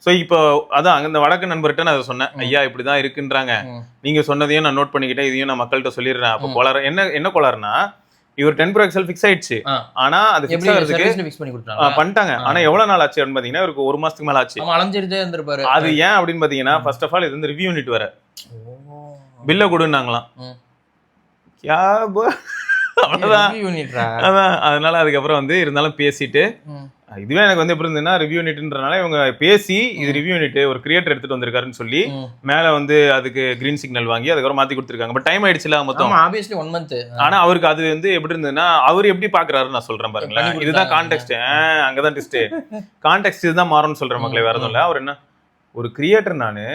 ஸோ இப்போ அதான் அந்த வடக்கு நண்பர்கிட்ட நான் அதை சொன்னேன், ஐயா இப்படிதான் இருக்குன்றாங்க, நீங்க சொன்னதையும் நான் நோட் பண்ணிக்கிட்டேன், இதையும் நான் மக்கள்கிட்ட சொல்லிடுறேன். அப்போ கோளாறு என்ன கோளாறுனா, இவர் 10 Pro XL ஃபிக்ஸ் ஆயிடுச்சு, ஆனா அது ஃபிக்ஸ் ஆகிறதுக்கு பண்ணிட்டாங்க. ஆனா எவ்வளவு நாள் ஆச்சு அப்படின்னு பாத்தீங்கன்னா, இவருக்கு 1 மாசத்துக்கு மேல ஆச்சு. அது ஏன் அப்படின்னு பாத்தீங்கன்னா, ஃபர்ஸ்ட் ஆஃப் ஆல் இது வந்து ரிவ்யூ யூனிட் வர பில்ல கொடுன்னாங்களாம். அவ்வளவுதான். அதனால அதுக்கப்புறம் வந்து இருந்தாலும் பேசிட்டு இதுவே எனக்கு வந்து எப்படி இருந்ததுன்னா ரிவ்யூ யூனிட்ன்றனால இவங்க பேசி இது ரிவ்யூ யூனிட் ஒரு கிரியேட்டர் எடுத்துட்டு வந்திருக்காருன்னு சொல்லி மேல வந்து அதுக்கு கிரீன் சிக்னல் வாங்கி அதுக்கப்புறம் மாத்தி கொடுத்துருக்காங்க. பட் டைம் ஆயிடுச்சுல மொத்தம். Obviously 1 month. ஆனா அவருக்கு அது வந்து எப்படி இருந்ததுன்னா அவர் எப்படி பாக்குறாரு நான் சொல்றேன் பாருங்களேன். இதுதான் கான்டெக்ட். அங்கதான் டிஸ்ட். கான்டெக்ட் இதுதான் மாறும்னு சொல்ற மக்களே, வேற எதுவும் இல்ல. அவர் என்ன ஒரு கிரியேட்டர், நானு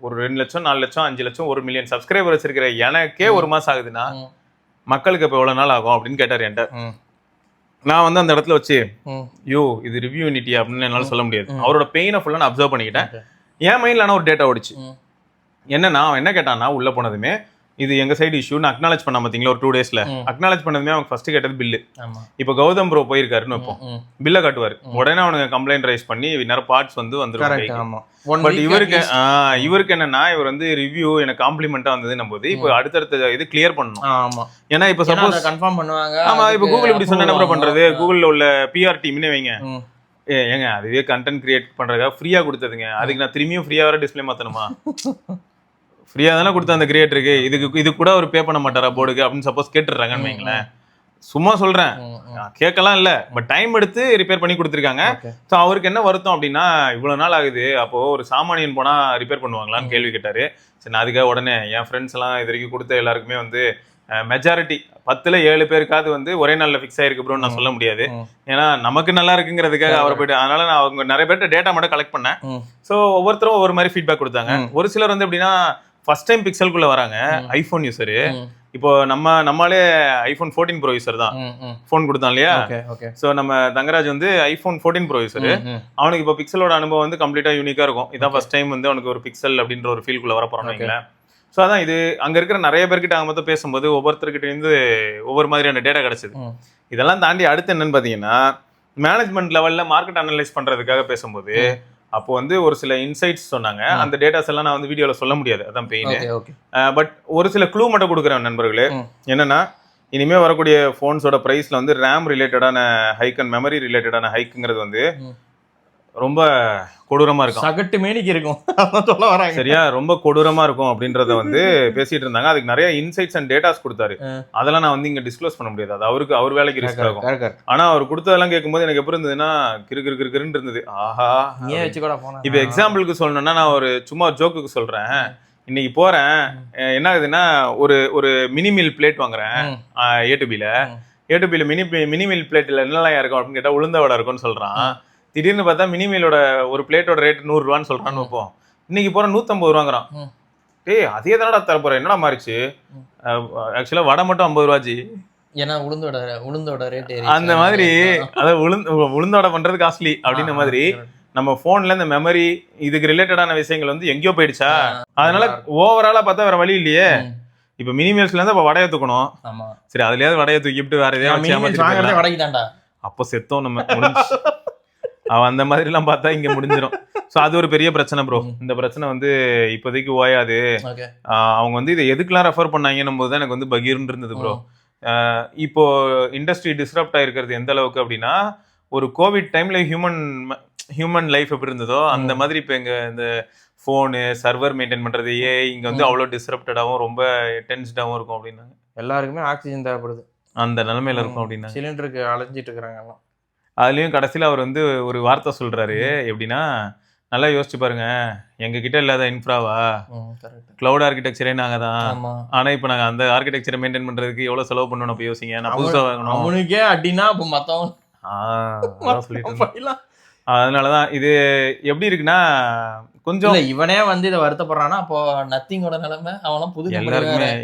ஒரு 2 லட்சம் 4 லட்சம் 5 லட்சம் 1 மில்லியன் சப்ஸ்கிரைபர் வச்சிருக்கிற எனக்கே 1 மாசம் ஆகுதுன்னா மக்களுக்கு இப்ப எவ்வளவு நாள் ஆகும் அப்படின்னு கேட்டாரு என்கிட்ட. நான் வந்து அந்த இடத்துல வச்சு இது ரிவ்யூ யூனிட்டி அப்படின்னு என்னால சொல்ல முடியாது. அவரோட பெயினை ஃபுல்லா நான் அப்சர்வ் பண்ணிக்கிட்டேன். என் மைண்ட்ல ஆனா ஒரு டேட்டா ஓடிச்சு. என்னன்னா அவன் என்ன கேட்டான்னா உள்ள போனதுமே இது எங்க சைடு இஷ்யூ நான் அக்னாலேஜ் பண்ண பாத்தீங்களா ஒரு 2 daysல அக்னாலேஜ் பண்ணதுமே அவங்க ஃபர்ஸ்ட் கேட்டது பில்லு. இப்போ கௌதம் ப்ரோ போயிருக்காருன்னு வைப்போம், பில்ல காட்டுவாரு. உடனே அவனுக்கு கம்ப்ளைண்ட் ரைஸ் பண்ணி நிறைய பார்ட்ஸ் வந்து வந்துருவாங்க. பட் இவருக்கு என்னன்னா இவர் வந்து ரிவ்யூ எனக்கு காம்ப்ளிமெண்டா வந்ததுன்னும் போது இப்போ அடுத்தடுத்த இது கிளியர் பண்ணணும். ஏன்னா இப்போ சப்போஸ் கன்ஃபார்ம் பண்ணுவாங்க. ஆமா இப்போ கூகுள் இப்படி சொன்னா என்ன பண்றது? கூகுள்ல உள்ள பிஆர் டீம்னே வைங்க, ஏங்க அதுவே கண்டென்ட் கிரியேட் பண்றதுக்காக ஃப்ரீயா கொடுத்ததுங்க, அதுக்கு நான் திரும்பியும் ஃப்ரீயா வர டிஸ்பிளே மாத்தணுமா? ஃப்ரீயா தானே கொடுத்த அந்த கிரியேட்டருக்கு, இது கூட அவர் பே பண்ண மாட்டாரா போர்டுக்கு அப்படின்னு சப்போஸ் கேட்டுறாங்கன்னு வைங்களேன். சும்மா சொல்றேன், கேட்கலாம் இல்ல, பட் டைம் எடுத்து ரிப்பேர் பண்ணி கொடுத்துருக்காங்க. ஸோ அவருக்கு என்ன வருத்தம் அப்படின்னா இவ்வளவு நாள் ஆகுது, அப்போ ஒரு சாமானியன் போனா ரிப்பேர் பண்ணுவாங்களான்னு கேள்வி கேட்டாரு. சரி நான் அதுக்காக உடனே என் ஃப்ரெண்ட்ஸ் எல்லாம் இது வரைக்கும் கொடுத்த எல்லாருக்குமே வந்து மெஜாரிட்டி 10ல் 7 பேருக்காவது வந்து ஒரே நாள்ல ஃபிக்ஸ் ஆயிருக்கு ப்ரோ நான் சொல்ல முடியாது. ஏன்னா நமக்கு நல்லா இருக்குங்கிறதுக்காக அவரை போயிட்டு, அதனால நான் அவங்க நிறைய பேர்ட்ட டேட்டா மட்டும் கலெக்ட் பண்ணேன். ஸோ ஒவ்வொருத்தரும் ஒவ்வொரு மாதிரி ஃபீட்பேக் கொடுத்தாங்க. ஒரு சிலர் வந்து எப்படின்னா ஃபர்ஸ்ட் டைம் பிக்சலுக்குள்ள வராங்க ஐபோன் யூசரு. இப்போ நம்மளே ஐபோன் 14 ப்ரோ யூசர் தான் போன் கொடுத்தான் இல்லையா. சோ நம்ம தங்கராஜ் வந்து ஐபோன் 14 ப்ரோ யூசர். அவனுக்கு இப்போ பிக்சலோட அனுபவம் வந்து கம்ப்ளீட்டா யூனிக்கா இருக்கும். இதான் ஃபர்ஸ்ட் டைம் வந்து அவனுக்கு ஒரு பிக்சல் அப்படின்ற ஒரு ஃபீல்குள்ள வர போறோம் வைங்களேன். ஸோ அதான் இது அங்க இருக்கிற நிறைய பேர்கிட்ட அவங்க மொத்தம் பேசும்போது ஒவ்வொருத்தர்கிட்ட இருந்து ஒவ்வொரு மாதிரியான டேட்டா கிடைச்சது. இதெல்லாம் தாண்டி அடுத்து என்னன்னு பாத்தீங்கன்னா மேனேஜ்மெண்ட் லெவல்ல மார்க்கெட் அனலைஸ் பண்றதுக்காக பேசும்போது அப்போ வந்து ஒரு சில இன்சைட்ஸ் சொன்னாங்க. அந்த டேட்டாஸ் எல்லாம் நான் வந்து வீடியோல சொல்ல முடியாது, அதான் பெயின். பட் ஒரு சில க்ளூ மட்டும் கொடுக்குறேன் நண்பர்களே. என்னன்னா இனிமே வரக்கூடிய போன்ஸோட பிரைஸ்ல வந்து ரேம் ரிலேட்டடான ஹைக் அண்ட் மெமரி ரிலேட்டடான ஹைக்குங்கிறது வந்து ரொம்ப கொடூரமா இருக்கும். சகட்டு மேனிக்கு இருக்கும் சொல்ல வராங்க. சரியா, ரொம்ப கொடூரமா இருக்கும் அப்படின்றத வந்து பேசிட்டு இருந்தாங்க. அதுக்கு நிறைய இன்சைட்ஸ் அண்ட் டேட்டாஸ் கொடுத்தாரு. அதெல்லாம் நான் வந்து இங்க டிஸ்க்ளோஸ் பண்ண முடியாது, அது அவருக்கு அவர் வேலைக்கு ரிஸ்க் ஆகும். ஆனா அவர் கொடுத்ததெல்லாம் கேட்கும்போது எனக்கு எப்படி இருந்ததுன்னா கிருன்னு இருந்தது. ஆஹா, இப்ப எக்ஸாம்பிளுக்கு சொல்லணும்னா நான் ஒரு சும்மா ஜோக்குக்கு சொல்றேன். இன்னைக்கு போறேன், என்ன ஆகுதுன்னா ஒரு மினிமில் பிளேட் வாங்குறேன் ஏ2பில மினிமில் பிளேட்ல என்னெல்லாம் இருக்கும் அப்படின்னு கேட்டா உளுந்த வடை இருக்கும்னு சொல்றான். திடீர்னு பார்த்தா மினிமீலோட ஒரு பிளேட்டோட ரேட் 100 ரூபான்னு சொல்றான்னு வைப்போம். இன்னைக்கு போற 150 ரூபாங்கிறான். டேய் அதே தானடா தர போறேன், என்னடா மாறிச்சு? ஆக்சுவலா வடை மட்டும் 50 ரூபாச்சு. ஏன்னா உளுந்தோட ரேட் அந்த மாதிரி, அதாவது உளுந்தோட பண்றது காஸ்ட்லி அப்படின்ற மாதிரி நம்ம போன்ல இந்த மெமரி இதுக்கு ரிலேட்டடான விஷயங்கள் வந்து எங்கேயோ போயிடுச்சா. அதனால ஓவராலா பார்த்தா வேற வழி இல்லையே. இப்ப மினிமேல்ஸ்ல இருந்து அப்ப வடையை தூக்கணும். சரி அதுலயாவது வடையை தூக்கிட்டு வேற எதையாவது வடைக்கு தாண்டா அப்போ செத்தோம் நம்ம. அவன் அந்த மாதிரி எல்லாம் பார்த்தா இங்க முடிஞ்சிடும். ஸோ அது ஒரு பெரிய பிரச்சனை ப்ரோ. இந்த பிரச்சனை வந்து இப்போதைக்கு ஓயாது. அவங்க வந்து இதை எதுக்கெல்லாம் ரெஃபர் பண்ணாங்கன்னும் போது தான் எனக்கு வந்து பகீர்னு இருந்தது ப்ரோ. இப்போ இண்டஸ்ட்ரி டிஸ்டர்ப்ட் ஆயிருக்கிறது எந்த அளவுக்கு அப்படின்னா ஒரு கோவிட் டைம்ல ஹியூமன் லைஃப் எப்படி இருந்ததோ அந்த மாதிரி இப்போ எங்க இந்த ஃபோனு சர்வர் மெயின்டைன் பண்றது இங்க வந்து அவ்வளோ டிஸ்டர்ப்டடாகவும் ரொம்ப டென்ஸ்டாகவும் இருக்கும் அப்படின்னாங்க. எல்லாருக்குமே ஆக்சிஜன் தேவைப்படுது, அந்த நிலைமையில இருக்கும் அப்படின்னா சிலிண்டருக்கு அலைஞ்சிட்டு இருக்கிறாங்க எல்லாம். அதுலயும் கடைசியில அவர் வந்து ஒரு வார்த்தை சொல்றாரு எப்படின்னா, நல்லா யோசிச்சு பாருங்க, எங்க கிட்ட இல்லாத இன்ஃப்ராவா கிளவுட் ஆர்கிடெக்சரே நாங்க தான். ஆனா இப்ப நாங்க அந்த ஆர்கிடெக்சரை மெயின்டைன் பண்றதுக்கு எவ்வளவு செலவு பண்ணணும் அப்ப யோசிங்க. நான் புதுசா வாங்கணும் அவனுக்கே அப்படின்னா அப்ப மத்தவங்க அதனாலதான் இது எப்படி இருக்குன்னா கொஞ்சம் இவனே வந்து இதை வருத்தப்படுறான்னா அப்போ நத்திங்கோட நிலைமை அவனும் புது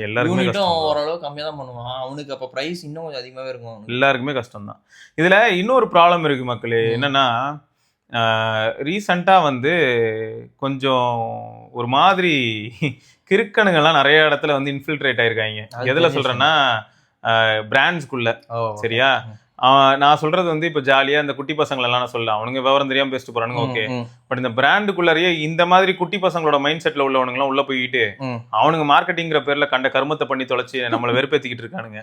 எல்லாருமே ஓரளவு கம்மியா தான் பண்ணுவான். அவனுக்கு அப்ப பிரைஸ் இன்னும் கொஞ்சம் அதிகமாவே இருக்கும். எல்லாருக்குமே கஷ்டம் தான். இதுல இன்னொரு ப்ராப்ளம் இருக்கு மக்களே. என்னன்னா ரீசண்டா வந்து கொஞ்சம் ஒரு மாதிரி கிறுக்கணுங்கெல்லாம் நிறைய இடத்துல வந்து இன்ஃபில்ட்ரேட் ஆயிருக்காங்க. எதுல சொல்றேன்னா பிராண்ட்ஸ்குள்ள. சரியா, நான் சொல்றது வந்து இப்ப ஜாலியா இந்த குட்டி பசங்களை எல்லாம் நான் சொல்லலாம், அவனுங்க விவரம் தெரியாம பேசிட்டு போறானுங்க, ஓகே. பட் இந்த பிராண்டுக்குள்ளேயே இந்த மாதிரி குட்டி பசங்களோட மைண்ட் செட்ல உள்ளவனுங்க எல்லாம் உள்ள போயிட்டு அவனுங்க மார்க்கெட்டிங்கிற பேர்ல கண்ட கர்மத்தை பண்ணி தொலைச்சு நம்மளை வெறுப்பேத்திக்கிட்டு இருக்கானுங்க.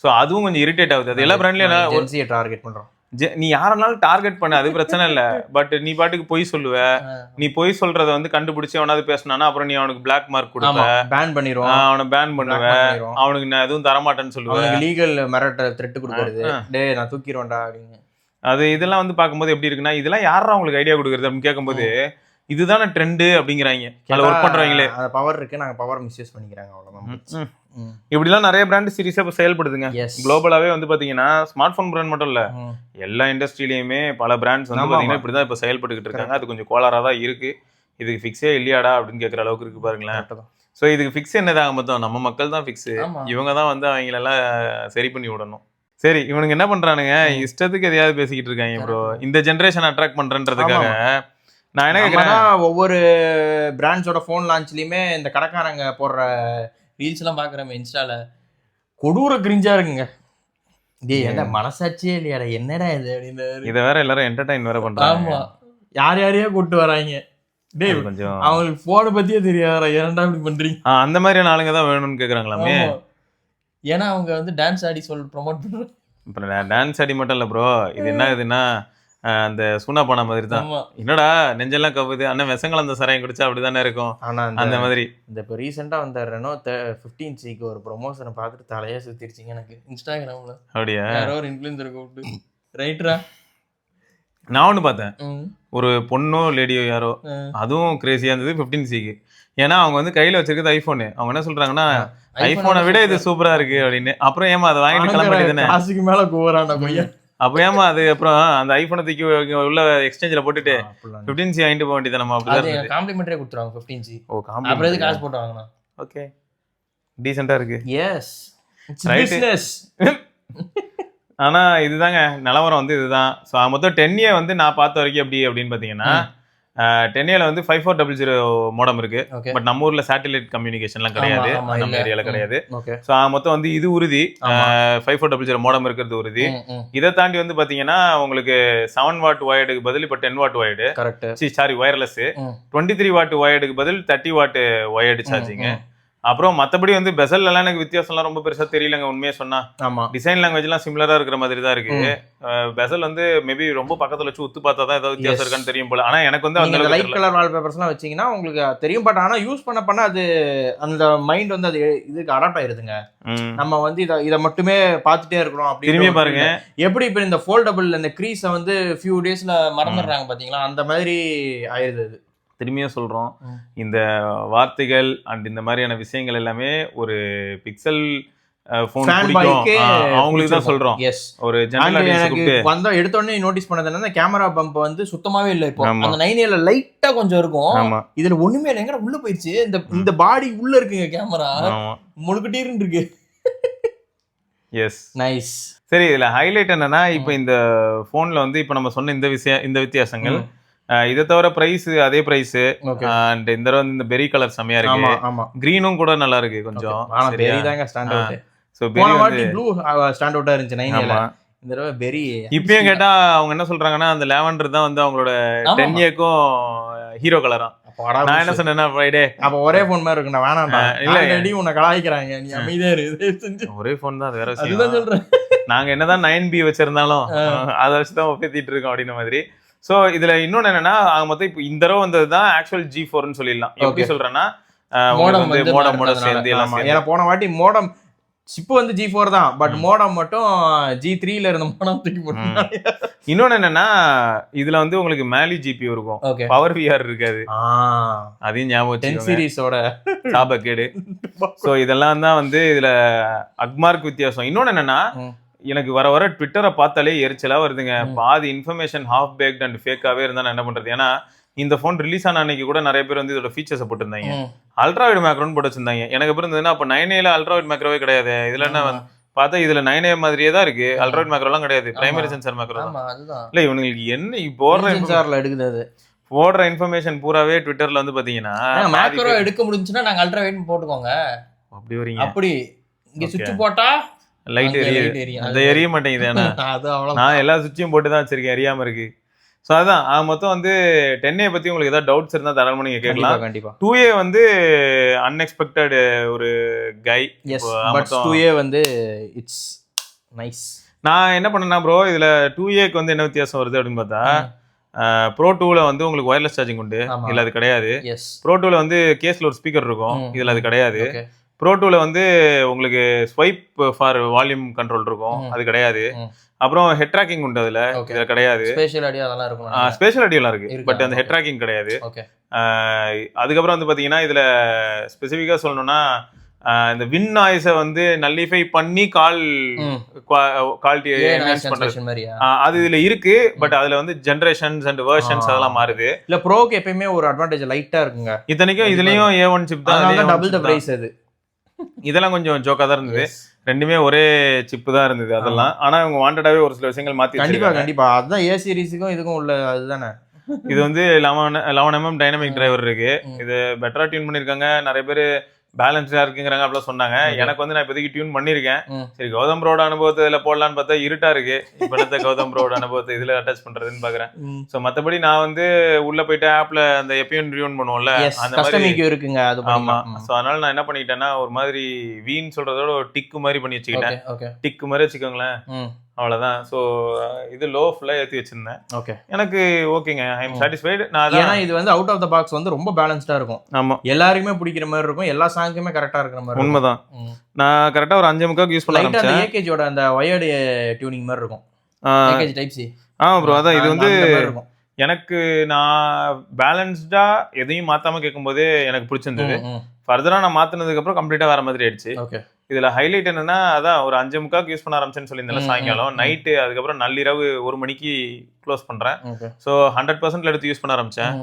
சோ அதுவும் கொஞ்சம் இரிட்டேட் ஆகுது. அது எல்லா பிராண்ட்லயும் டார்கெட் பண்றோம். நீ யாரனாலும் டார்கெட் பண்ண, அது பிரச்சனை இல்ல. பட் நீ பாட்டுக்கு பொய் சொல்லுவ. நீ பொய் சொல்றத வந்து கண்டுபிடிச்சு அவனாவது பேசினானா அப்புறம் நீ அவனுக்கு பிளாக் மார்க் கொடுப்ப, பேன் பண்ணிடுவான், அவனை பேன் பண்ணுவ, அவனுக்கு நான் எதுவும் தரமாட்டேன்னு சொல்லுவேன். லீகல் மிரட்டல் த்ரெட் கொடுக்கறது, டேய் நான் தூக்கிடுவேன்டா அப்படின்னு. அது இதெல்லாம் வந்து பார்க்கும்போது எப்படி இருக்குன்னா, இதெல்லாம் யாரா உங்களுக்கு ஐடியா கொடுக்குறது அப்படின்னு கேட்கும்போது இதுதானே ட்ரெண்டு அப்படிங்கிறாங்க. அதில் ஒர்க் பண்றவங்களே அந்த பவர் இருக்கு, நாங்க பவர் மிஸ்யூஸ் பண்ணிக்கிறாங்க, அவ்வளவுதான். இப்படிலாம் நிறைய பிராண்ட் சீரியஸா இப்போ செயல்படுதுங்க. குளோபலாவே வந்து பாத்தீங்கன்னா ஸ்மார்ட் போன் பிராண்ட் மட்டும் இல்ல, எல்லா இண்டஸ்ட்ரியிலயுமே பல பிராண்ட்ஸ் வந்து பாத்தீங்கன்னா இப்படிதான் இப்போ செயல்பட்டுக்கிட்டு இருக்காங்க. அது கொஞ்சம் கோளாறா தான் இருக்கு. இதுக்கு ஃபிக்ஸே இல்லையாடா அப்படின்னு கேட்குற அளவுக்கு இருக்கு பாருங்களேன். ஸோ இதுக்கு ஃபிக்ஸ் என்னதாக மொத்தம் நம்ம மக்கள் தான் ஃபிக்ஸ். இவங்க தான் வந்து அவங்களெல்லாம் சரி பண்ணி விடணும். சரி, இவனுங்க என்ன பண்றானுங்க, இஷ்டத்துக்கு எதையாவது பேசிக்கிட்டு இருக்காங்க ப்ரோ. இந்த ஜென்ரேஷன் அட்ராக்ட் பண்றன்றதுக்காக நான் என்ன கேட்குறேன், ஒவ்வொரு பிராண்ட்ஸோட ஃபோன் லான்ச்லயுமே இந்த கடைக்காரங்க போடுற ரீல்ஸ் எல்லாம் பாக்குறோம் இன்ஸ்டால, கொடூர கிரிஞ்சா இருக்குங்க. டேய் என்ன மனசாட்சியே இல்லையாடா, என்னடா இது அப்படின்னு. இதை வேற எல்லாரும் என்டர்டைன் வேற பண்றாங்க. ஆமா, யார் யாரையோ கூட்டு வராங்க. டேய் கொஞ்சம் அவங்களுக்கு போனை பத்தியே தெரியாதா, ஏன்டா இப்படி பண்றீங்க? அந்த மாதிரியான ஆளுங்க தான் வேணும்னு கேக்குறாங்களாமே. ஏன்னா அவங்க வந்து டான்ஸ் ஆடி ப்ரொமோட் பண்றாங்க. இப்போ டான்ஸ் ஆடி மட்டும் இல்ல ப்ரோ, இது என்ன இதுன்னா அந்த சூனா பானா மாதிரி தான். என்னடா நெஞ்செல்லாம் கவுது, அண்ணன் விஷங்கள் அந்த சரையம் குடிச்சா அப்படிதானே இருக்கும். ஆனா அந்த மாதிரி இந்த இப்போ ரீசெண்டா வந்த ரெனோ 15C ஒரு ப்ரொமோஷனை பார்த்துட்டு தலையே சுத்திருச்சிங்க எனக்கு இன்ஸ்டாகிராம்ல. அப்படியா? யாரோ ஒரு இன்ஃப்ளூயன்சர் கூப்பிட்டு ரைட்டரா நான் ஒன்று பார்த்தேன், ஒரு பொண்ணோ லேடியோ யாரோ, அதுவும் கிரேசியா இருந்தது 15C. ஏன்னா அவங்க வந்து கையில வச்சிருக்கிறது ஐபோனு. அவங்க என்ன சொல்றாங்கன்னா, ஐபோனை விட இது சூப்பரா இருக்கு அப்படின்னு. அப்புறம் ஏமா அதை வாங்கிட்டு கிளம்ப வேண்டியதுதானே? காசுக்கு மேல கூறான பையன். அப்ப ஏமா அது அப்புறம் அந்த ஐபோனை தூக்கி உள்ள எக்ஸ்சேஞ்சில் போட்டுட்டு 15C வாங்கிட்டு போக வேண்டியது. நம்ம அப்படிதான் காம்ப்ளிமெண்டரியா கொடுத்துருவாங்க 15C. ஓ காம்ப்ளிமெண்டரி, அப்புறம் எது காசு போட்டு வாங்கணும். ஓகே, டீசெண்டா இருக்கு. Yes, it's business. ஆனா இதுதாங்க நிலவரம் வந்து இதுதான். ஸோ மொத்தம் 10A வந்து நான் பார்த்த வரைக்கும் எப்படி அப்படின்னு பார்த்தீங்கன்னா, 10Aல வந்து 5400 மோடம் இருக்கு. பட் நம்ம ஊர்ல சேட்டலைட் கம்யூனிகேஷன்லாம் கிடையாது, நம்ம ஏரியால கிடையாது. ஸோ மொத்தம் வந்து இது உறுதி, 5400 மோடம் இருக்கிறது உறுதி. இதை தாண்டி வந்து பாத்தீங்கன்னா உங்களுக்கு 7 வாட் வயர்டுக்கு பதில் இப்போ 10 watt wired, sorry wireless. 23 watt வயர்டுக்கு பதில் 30 வாட் வயர்டு சார்ஜிங். அப்புறம் மற்றபடி வந்து பெசல் எல்லாம் எனக்கு வித்தியாசம்லாம் ரொம்ப பெருசா தெரியலங்க உண்மையா சொன்னா. ஆமா, டிசைன் லாங்குவேஜ் எல்லாம் சிமிலரா இருக்கிற மாதிரி தான் இருக்கு. பெசல் வந்து மேபி ரொம்ப பக்கத்துல வச்சு உத்து பார்த்தா தான் ஏதாவது வித்தியாசம் இருக்கான்னு தெரியும் போல. ஆனா எனக்கு வந்து அந்த லைட் கலர் வால்பேப்பர்ஸ் எல்லாம் வச்சீங்கன்னா உங்களுக்கு தெரியும். பட் ஆனா யூஸ் பண்ண அது அந்த மைண்ட் வந்து அது இதுக்கு அடாப்ட் ஆயிருதுங்க. நம்ம வந்து இதை மட்டுமே பார்த்துட்டே இருக்கிறோம். அப்படி திரும்பி பாருங்க எப்படி இப்ப இந்த ஃபோல்டபிள் இந்த க்ரீஸை வந்து ஃபியூ டேஸ்ல மறந்துடுறாங்க பாத்தீங்களா, அந்த மாதிரி ஆயிருது. அது திரும்பியும் சொல்றோம், இந்த வார்த்தைகள் அண்ட் இந்த மாதிரியான விஷயங்கள் எல்லாமே ஒரு பிக்சல் போன் அவங்களுக்கு தான் சொல்றோம். ஒரு வந்தா எடுத்த உடனே நோட்டீஸ் பண்ணது என்னன்னா, கேமரா பம்ப் வந்து சுத்தமாவே இல்ல. இப்போ அந்த 9Aல லைட்டா கொஞ்சம் இருக்கும், இதுல ஒண்ணுமே இல்லை. எங்கடா உள்ள போயிடுச்சு, இந்த பாடி உள்ள இருக்குங்க, கேமரா முழுக்கிட்டே இருக்கு. Yes, nice. சரி, இதுல ஹைலைட் என்னன்னா, இப்போ இந்த போன்ல வந்து இப்போ நம்ம சொன்ன இந்த வித்தியாசங்கள், இதை தவிர பிரைஸ் அதே பிரைஸ். அண்ட் இந்த தடவை இந்த பெரி கலர் செமையா இருக்கு, கிரீனும் கூட நல்லா இருக்கு கொஞ்சம். இப்பயும் கேட்டா அவங்க என்ன சொல்றாங்கன்னா, அந்த லேவண்டர் தான் வந்து அவங்களோட 10Aக்கும் ஹீரோ கலரா. நான் என்ன சொன்னேன்னா, ஃப்ரைடே அப்ப ஒரே போன் மாதிரி இருக்கு, நான் வேணாம்டா. இல்ல உன்னை கலாய்க்கிறாங்க, நீ அமைதியா இரு. ஒரே போன் தான், அது வேற விஷயம். நாங்க என்னதான் 9B வச்சிருந்தாலும் அதை வச்சுதான் ஒப்பேத்திட்டு இருக்கோம் அப்படின்ற மாதிரி. ஸோ இதுல இன்னொன்னு என்னன்னா, மொத்தம் இப்போ இந்த தடவை வந்ததுதான் ஆக்சுவல் G4ன்னு சொல்லிடலாம். எப்படி சொல்றேன்னா, மோடமோட சேர்ந்து எல்லாம். ஏன்னா போன வாட்டி மோடம் சிப்பு வந்து G4 தான், பட் மோடம் மட்டும் G3ல இருந்த மோடம் தூக்கி போட்டாங்க. இன்னொன்னு என்னன்னா, இதுல வந்து உங்களுக்கு மேலி GPU இருக்கும், பவர் VR இருக்காது. அதையும் ஞாபகம் 10 சீரிஸோட சாபக்கேடு. ஸோ இதெல்லாம் தான் வந்து இதுல அக்மார்க் வித்தியாசம். இன்னொன்னு என்னன்னா, எனக்கு வர வர ட்விட்டரை பார்த்தாலே எரிச்சலா வருதுங்க. பாதி இன்ஃபர்மேஷன் ஹாஃப் பேக்ட் அண்ட் ஃபேக்காவே இருந்தா நான் என்ன பண்றது? ஏன்னா இந்த போன் ரிலீஸ் ஆன அன்னைக்கு கூட நிறைய பேர் வந்து இதோட ஃபீச்சர்ஸை போட்டிருந்தாங்க, அல்ட்ராவைட் மேக்ரோன்னு போட்டு வச்சிருந்தாங்க. எனக்கு அப்புறம் இருந்ததுன்னா, அப்போ 9Aல அல்ட்ராவைட் மேக்ரோவே கிடையாது. இதுல என்ன பார்த்தா இதுல 9A மாதிரியே தான் இருக்கு, அல்ட்ராவைட் மேக்ரோலாம் கிடையாது, பிரைமரி சென்சார் மேக்ரோ தான். இல்ல இவங்களுக்கு என்ன போடுற சென்சார்ல எடுக்குது, அது போடுற இன்ஃபர்மேஷன் பூராவே ட்விட்டர்ல வந்து பாத்தீங்கன்னா, மேக்ரோ எடுக்க முடிஞ்சுன்னா நாங்க அல்ட்ராவைட் போட்டுக்கோங்க. அப்படி வரீங்க? அப்படி இங்க சுவிட்ச் போட்டா லைட் எரியுது, அந்த எரிய மாட்டேங்குது. ஏன்னா நான் எல்லா சுவிட்சையும் போட்டு தான் வச்சிருக்கேன், எரியாம இருக்கு. ஸோ அதான் மொத்தம் வந்து 10A பத்தி உங்களுக்கு ஏதாவது டவுட்ஸ் இருந்தா தாராளமா நீங்க கேட்கலாம். கண்டிப்பா 2A வந்து அன்எக்ஸ்பெக்டட் ஒரு கை. பட் 2A வந்து இட்ஸ் நைஸ். நான் என்ன பண்ணேன்னா ப்ரோ, இதுல 2Aக்கு வந்து என்ன வித்தியாசம் வருது அப்படின்னு பார்த்தா, Pro 2ல வந்து உங்களுக்கு வயர்லெஸ் சார்ஜிங் உண்டு, இதுல அது கிடையாது. Pro 2ல வந்து கேஸ்ல ஒரு ஸ்பீக்கர் இருக்கும், இதுல அது கிடையாது. ப்ரோ 2ல வந்து உங்களுக்கு ஸ்வைப் ஃபார் வால்யூம் கண்ட்ரோல் இருக்கும், அது கிடையாது. அப்புறம் ஹெட் ட்ராக்கிங் உண்டு, அதுல இதுல கிடையாது. ஸ்பெஷல் ஆடியோ அதெல்லாம் இருக்கும். ஸ்பெஷல் ஆடியோலாம் இருக்கு, பட் அந்த ஹெட் ட்ராக்கிங் கிடையாது. அதுக்கப்புறம் வந்து பாத்தீங்கன்னா இதுல ஸ்பெசிஃபிக்கா சொல்லணும்னா இந்த வின் நாய்ஸை வந்து நல்லிஃபை பண்ணி குவாலிட்டி என்ஹான்ஸ் பண்றது அது இதுல இருக்கு. பட் அதுல வந்து ஜெனரேஷன்ஸ் அண்ட் வெர்ஷன்ஸ் அதெல்லாம் மாறுது. இல்ல ப்ரோக்கு எப்பயுமே ஒரு அட்வான்டேஜ் லைட்டா இருக்குங்க. இத்தனைக்கும் இதுலயும் A1 சிப் தான், டபுள் தி பிரைஸ். அது இதெல்லாம் கொஞ்சம் ஜோக்கா தான் இருந்தது. ரெண்டுமே ஒரே சிப்பு தான் இருந்தது அதெல்லாம். ஆனா இவங்க வாண்டடாவே ஒரு சில விஷயங்கள் மாத்தி வச்சிருக்காங்க. கண்டிப்பா அதுதான் A சீரிஸுக்கும் இதுக்கும் உள்ள அதுதானே. இது வந்து 11mm டைனமிக் டிரைவர் இருக்கு. இது பெட்டரா டியூன் பண்ணிருக்காங்க. நிறைய பேர் பேலன்ஸ்டா இருக்குங்கிறாங்க, அப்படிலாம் சொன்னாங்க. எனக்கு வந்து நான் இப்போதைக்கு டியூன் பண்ணிருக்கேன். சரி, கௌதம் ப்ரோட அனுபவத்தை இதுல போடலான்னு பார்த்தா இருட்டா இருக்கு. இப்ப கௌதம் ப்ரோட அனுபவத்தை இதுல அட்டாச் பண்றதுன்னு பாக்குறேன். சோ மத்தபடி நான் வந்து உள்ள போயிட்டு ஆப்ல அந்த எப்பயும் டியூன் பண்ணுவோம்ல, அந்த மாதிரி இருக்குங்க அது. ஆமா. சோ அதனால நான் என்ன பண்ணிட்டேன்னா ஒரு மாதிரி வீன்னு சொல்றதோட ஒரு டிக்கு மாதிரி பண்ணி வச்சுக்கிட்டேன். டிக்கு மாதிரி வச்சுக்கோங்களேன், அவ்வளவுதான். சோ இது லோ ஃபுல்லா ஏத்தி வச்சிருந்தேன். ஓகே, எனக்கு ஓகேங்க, ஐ அம் சாட்டிஸ்ஃபைட். ஏன்னா இது வந்து அவுட் ஆஃப் தி பாக்ஸ் வந்து ரொம்ப பேலன்ஸ்டா இருக்கும். ஆமா, எல்லாருக்குமே பிடிக்கிற மாதிரி இருக்கும், எல்லா சாங்குமே கரெக்டா இருக்கிற மாதிரி. உண்மைதான். நான் கரெக்டா ஒரு 5 யூஸ் பண்ண ஆரம்பிச்சேன். லைட்டா ஏகேஜோட அந்த வயர்டு டியூனிங் மாதிரி இருக்கும். ஏகேஜ் டைப் சி. ஆமா ப்ரோ, அதான் இது வந்து எனக்கு நான் பேலன்ஸ்டா எதையும் மாத்தாம கேட்கும்போதே எனக்கு பிடிச்சிருந்தது. ஃபர்தரா நான் மாத்தினதுக்கு அப்புறம் கம்ப்ளீட்டா வேற மாதிரி ஆயிடுச்சு. இதுல ஹைலைட் என்னன்னா, அதான் ஒரு 5:45 யூஸ் பண்ண ஆரம்பிச்சேன்னு சொல்லியிருந்தேன் சாயங்காலம் நைட்டு. அதுக்கப்புறம் நள்ளிரவு 1 மணிக்கு க்ளோஸ் பண்றேன். ஸோ 100% எடுத்து யூஸ் பண்ண ஆரம்பிச்சேன்.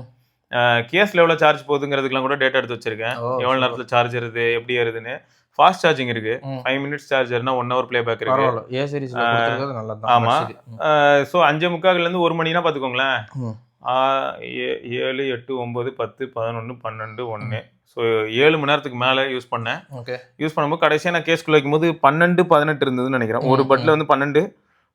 கேஸ்ல எவ்வளவு சார்ஜ் போகுதுங்கிறதுக்குலாம் கூட டேட்டா எடுத்து வச்சிருக்கேன். எவ்வளவு நேரத்துல சார்ஜ் ஏறுது, எப்படி ஏறுதுன்னு. ஃபாஸ்ட் சார்ஜிங் இருக்கு. 5 மினிட்ஸ் சார்ஜர்னா 1 hour பிளே பேக் இருக்கு. ஆமா. ஸோ 5:45 இருந்து 1 மணினா பாத்துக்கோங்களேன். 7, 8, 9, 10, 11, 12, 1. ஸோ 7 மணி நேரத்துக்கு மேலே யூஸ் பண்ணேன். யூஸ் பண்ணும்போது கடைசியாக நான் கேஸ்குள்ள வைக்கும்போது 12, 18 இருந்ததுன்னு நினைக்கிறேன். ஒரு பட்டில் வந்து 12,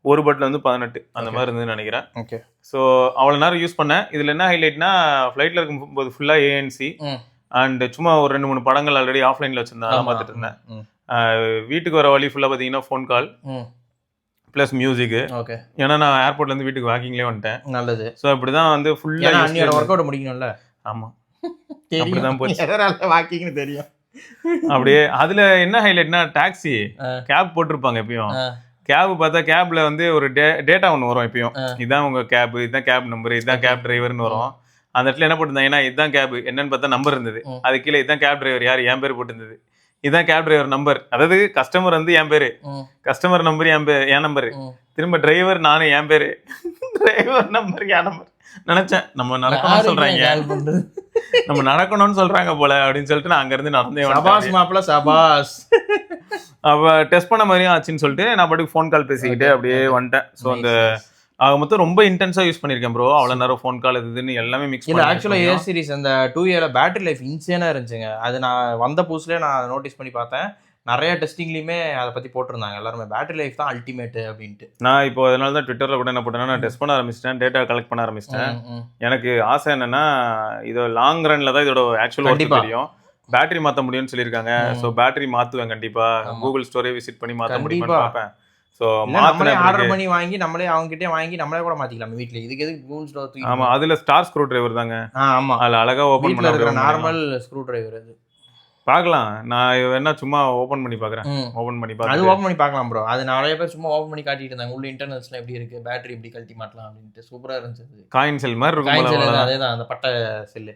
ஒரு பட்டில் வந்து 18 அந்த மாதிரி இருந்ததுன்னு நினைக்கிறேன். ஓகே, ஸோ அவ்வளோ நேரம் யூஸ் பண்ணேன். இதில் என்ன ஹைலைட்னா, ஃப்ளைட்டில் இருக்கும்போது ஃபுல்லாக ANC அண்ட் சும்மா ஒரு 2-3 படங்கள் ஆல்ரெடி ஆஃப்லைனில் வச்சிருந்தேன், அதெல்லாம் பார்த்துட்டு இருந்தேன். வீட்டுக்கு வர வழி ஃபுல்லாக பார்த்தீங்கன்னா ஃபோன் கால் ப்ளஸ் மியூசிக்கு. ஓகே, ஏன்னா நான் ஏர்போர்ட்லேருந்து வீட்டுக்கு வாக்கிங்லேயே வந்துட்டேன். நல்லது. ஸோ இப்படி தான் வந்து ஃபுல்லாக ஒர்க் அவுட் முடிக்கணும்ல. ஆமாம், அப்படிதான் போச்சு. வாக்கிங்னு தெரியும். அப்படியே அதுல என்ன ஹைலைட்னா, டாக்ஸி கேப் போட்டிருப்பாங்க எப்பயும். கேப் பார்த்தா கேப்ல வந்து ஒரு டேட்டா ஒன்று வரும் எப்பயும். இதுதான் உங்க கேப், இதுதான் கேப் நம்பர், இதுதான் கேப் டிரைவர்னு வரும். அந்த இடத்துல என்ன போட்டிருந்தாங்கன்னா, இதுதான் கேப் என்னன்னு பார்த்தா நம்பர் இருந்தது. அது கீழே இதுதான் கேப் டிரைவர் யார், என் பேர் போட்டிருந்தது. இதுதான் கேப் டிரைவர் நம்பர், அதாவது கஸ்டமர் வந்து என் பேரு, கஸ்டமர் நம்பர் என் நம்பரு, திரும்ப டிரைவர் நானும் என் பேரு, டிரைவர் நம்பர் என் நம்பர். நினைச்சேன் நம்ம நடக்கணும்னு சொல்றாங்க, நம்ம நடக்கணும்னு சொல்றாங்க போல அப்படின்னு சொல்லிட்டு நான் அங்க இருந்து நடந்தே சபாஸ் மாப்ள சபாஸ். அவ டெஸ்ட் பண்ண மாதிரியும் ஆச்சுன்னு சொல்லிட்டு நான் பாட்டுக்கு ஃபோன் கால் பேசிக்கிட்டே அப்படியே வந்துட்டேன். ஸோ அந்த மொத்தம் ரொம்ப இன்டென்ஸா யூஸ் பண்ணிருக்கேன் ப்ரோ. அவ்வளவு நேரம் ஃபோன் கால் இதுன்னு எல்லாமே மிக்ஸ் பண்ணி. ஆக்சுவலா ஏ சீரிஸ் அந்த 2A பேட்டரி லைஃப் இன்சேனா இருந்துச்சுங்க. அது நான் வந்த புதுசுல நான் நோட்டீஸ் பண்ணி பார்த்தேன். நிறைய டெஸ்டிங்லயுமே அதை பத்தி போட்டிருந்தாங்க எல்லாருமே, பேட்டரி லைஃப் தான் அல்டிமேட் அப்படின்ட்டு. நான் இப்போ அதனால தான் ட்விட்டர்ல கூட என்ன போட்டேன்னா, நான் டெஸ்ட் பண்ண ஆரம்பிச்சிட்டேன், டேட்டா கலெக்ட் பண்ண ஆரம்பிச்சிட்டேன். எனக்கு ஆசை என்னன்னா, இதோ லாங் ரன்ல தான் இதோட ஆக்சுவல் ஒர்க் தெரியும். பேட்டரி மாத்த முடியும்னு சொல்லியிருக்காங்க. ஸோ பேட்டரி மாத்துவேன் கண்டிப்பா. கூகுள் ஸ்டோரே விசிட் பண்ணி மாத்த முடியுமா பார்ப்பேன். ஸோ நம்மளே ஆர்டர் பண்ணி வாங்கி நம்மளே அவங்க கிட்டே வாங்கி நம்மளே கூட மாத்திக்கலாம் வீட்ல. இதுக்கு எதுக்கு கூகுள் ஸ்டோர் தூக்கி. ஆமா, அதுல ஸ்டார் ஸ்க்ரூ டிரைவர் தாங்க. ஆமா, அதுல அழகா ஓபன் பண்ண நார்மல் ஸ்க்ரூ டிரைவர் அது. பார்க்கலாம், நான் வேணா சும்மா ஓபன் பண்ணி பார்க்கறேன். ஓபன் பண்ணி பார்த்து அது ஓபன் பண்ணி பார்க்கலாம் ப்ரோ. அது நிறைய பேர் சும்மா ஓபன் பண்ணி காட்டிட்டு இருந்தாங்க, உள்ள இன்டர்னல்ஸ்லாம் எப்படி இருக்கு, பேட்டரி எப்படி கழட்டி மாட்டலாம் அப்படின்ட்டு. சூப்பரா இருந்துச்சு. காயின் செல் மாதிரி இருக்கும். அதேதான், அந்த பட்டை செல்லு.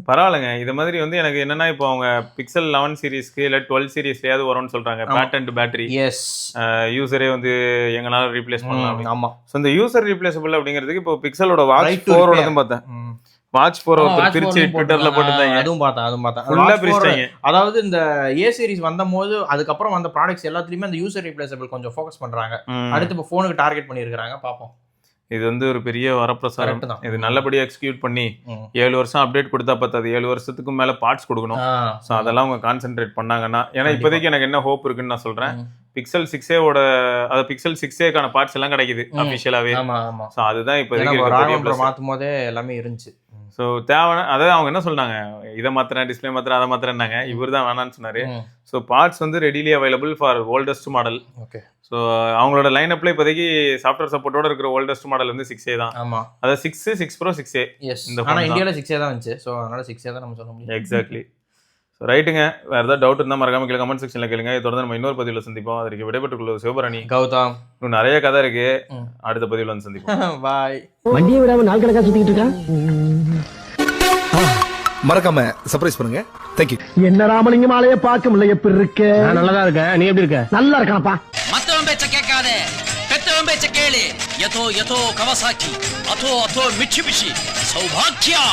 பரவாயில்லைங்க. இது மாதிரி வந்து எனக்கு என்னன்னா, இப்போ அவங்க பிக்சல் 11 சீரிஸ்க்கு இல்ல 12 சீரிஸ்லயாவது வரும்னு சொல்றாங்க பேட்டன்ட் பேட்டரி. எஸ், யூசரே வந்து எங்கனால ரீப்ளேஸ் பண்ணலாம். ஆமா, சோ இந்த யூசர் ரீப்ளேசபிள் அப்படிங்கிறதுக்கு இப்போ பிக்சலோட வாட்ச் 4 பார்த்தேன். வாட்ச் 4 பிரிச்சு ட்விட்டர்ல போட்டுட்டாங்க. அதுவும் பார்த்தேன் ஃபுல்லா பிரிச்சாங்க. அதாவது இந்த ஏ சீரிஸ் வந்தபோது அதுக்கப்புறம் வந்த ப்ராடக்ட்ஸ் எல்லாத்துலயுமே அந்த யூசர் ரீப்ளேசபிள் கொஞ்சம் ஃபோக்கஸ் பண்றாங்க. அடுத்து இப்போ போனுக்கு டார்கெட் பண்ணிருக்காங்க. பாப்போம். இது வந்து ஒரு பெரிய வரப்பிரசாரம். இது நல்லபடியா எக்ஸிக்யூட் பண்ணி 7 வருஷம் அப்டேட் கொடுத்தா பத்தாது, 7 வருஷத்துக்கு மேல பார்ட்ஸ் கொடுக்கணும். ஸோ அதெல்லாம் அவங்க கான்சென்ட்ரேட் பண்ணாங்கன்னா, ஏன்னா இப்போதைக்கு எனக்கு என்ன ஹோப் இருக்குன்னு நான் சொல்றேன். பிக்சல் 6A-ஓட அதாவது பிக்சல் 6A-க்கான பார்ட்ஸ் எல்லாம் கிடைக்குது அபிஷியலாவே. ஸோ அதுதான் இப்போதைக்கு மாத்தும் போதே எல்லாமே இருந்துச்சு. ஸோ தேவையான அதாவது அவங்க என்ன சொன்னாங்க, இதை மாத்திரேன், டிஸ்பிளே மாத்திரேன், அதை மாத்திரேன்னாங்க. இவர் தான் வேணான்னு சொன்னாரு. ஸோ பார்ட்ஸ் வந்து readily available for oldest model. Okay, so அவங்களோட லைன் அப்ல இப்போதைக்கு சாஃப்ட்வேர் சப்போர்ட்டோட இருக்கிற ஓல்டஸ்ட் மாடல் வந்து 6A தான். ஆமா, அதாவது 6 Pro 6A. இந்த ஆனா இந்தியால 6A தான் வந்துச்சு. ஸோ அதனால 6A தான் நம்ம சொல்ல முடியும். எக்ஸாக்ட்லி. ரைட்டுங்க. வேற ஏதாவது டவுட் இருந்தா மறக்காம கீழே கமெண்ட் செக்ஷன்ல கேளுங்க. தொடர்ந்து நம்ம இன்னொரு பதிவுல சந்திப்போம். அதற்கு விடைபெற்றுக் சிவபரணி கௌதம். இன்னும் நிறைய கதை இருக்கு. அடுத்த பதிவுல வந்து சந்திப்போம். பாய். வண்டியை விடாம நாள் கணக்கா சுத்திக்கிட்டு இருக்கான். மறக்காம சர்ப்ரைஸ் பண்ணுங்க. தேங்க்யூ. என்ன ராமலிங்கம் ஆளைய பார்க்க முடியல. எப்படி இருக்க? நல்லதா இருக்க. நீ எப்படி இருக்க? நல்லா இருக்கானப்பா. மத்தவன் பேச்ச கேட்காதே, பெத்தவன் பேச்ச கேளு. யதோ யதோ கவசாக்கி, அதோ அதோ மிட்சுபிஷி, சௌபாக்கியா.